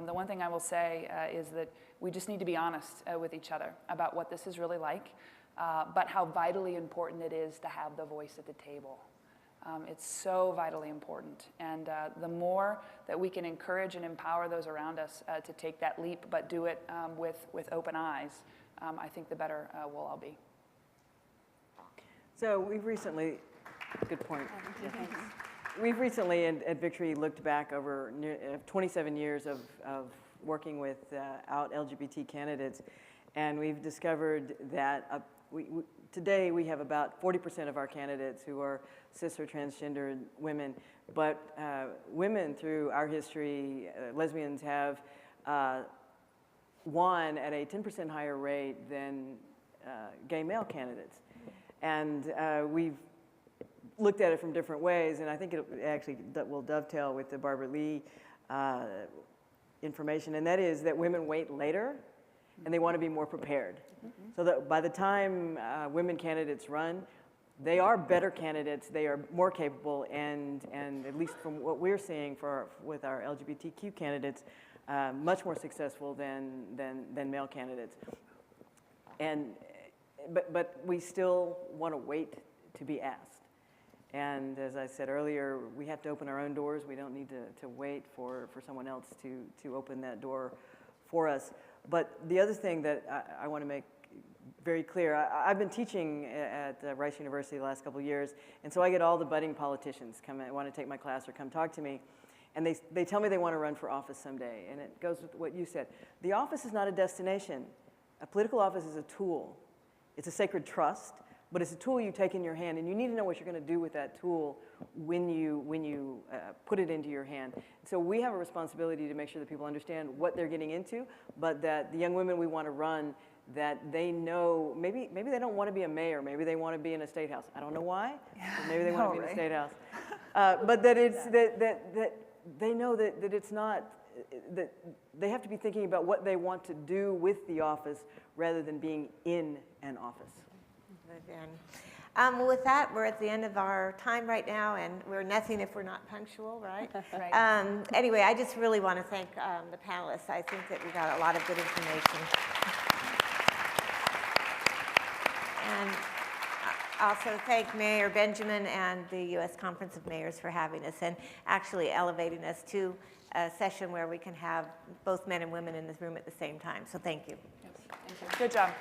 the one thing I will say is that we just need to be honest with each other about what this is really like, but how vitally important it is to have the voice at the table. It's so vitally important. And the more that we can encourage and empower those around us to take that leap, but do it with open eyes, I think the better we'll all be. So we've recently, good point. We've recently at Victory looked back over 27 years of working with out LGBT candidates, and we've discovered that today we have about 40% of our candidates who are cis or transgendered women, but women through our history, lesbians have won at a 10% higher rate than gay male candidates. And we've looked at it from different ways, and I think it actually will dovetail with the Barbara Lee information, and that is that women wait later and they want to be more prepared. So that by the time women candidates run, they are better candidates, they are more capable, and at least from what we're seeing with our LGBTQ candidates, much more successful than male candidates. But we still want to wait to be asked. And as I said earlier, we have to open our own doors. We don't need to wait for someone else to open that door for us. But the other thing that I want to make very clear, I've been teaching at Rice University the last couple of years, and so I get all the budding politicians come in, want to take my class or come talk to me, and they tell me they want to run for office someday, and it goes with what you said. The office is not a destination. A political office is a tool. It's a sacred trust, but it's a tool you take in your hand, and you need to know what you're going to do with that tool when you put it into your hand. So we have a responsibility to make sure that people understand what they're getting into, but that the young women we want to run, that they know, maybe they don't want to be a mayor, maybe they want to be in a state house. I don't know why, but maybe they want to be in a state house. But that it's that they know that it's not, that they have to be thinking about what they want to do with the office rather than being in an office. With that, we're at the end of our time right now, and we're nothing if we're not punctual, right? Right. Anyway, I just really want to thank the panelists. I think that we got a lot of good information. And also thank Mayor Benjamin and the U.S. Conference of Mayors for having us and actually elevating us to a session where we can have both men and women in this room at the same time. So thank you. Yes. Thank you. Good job.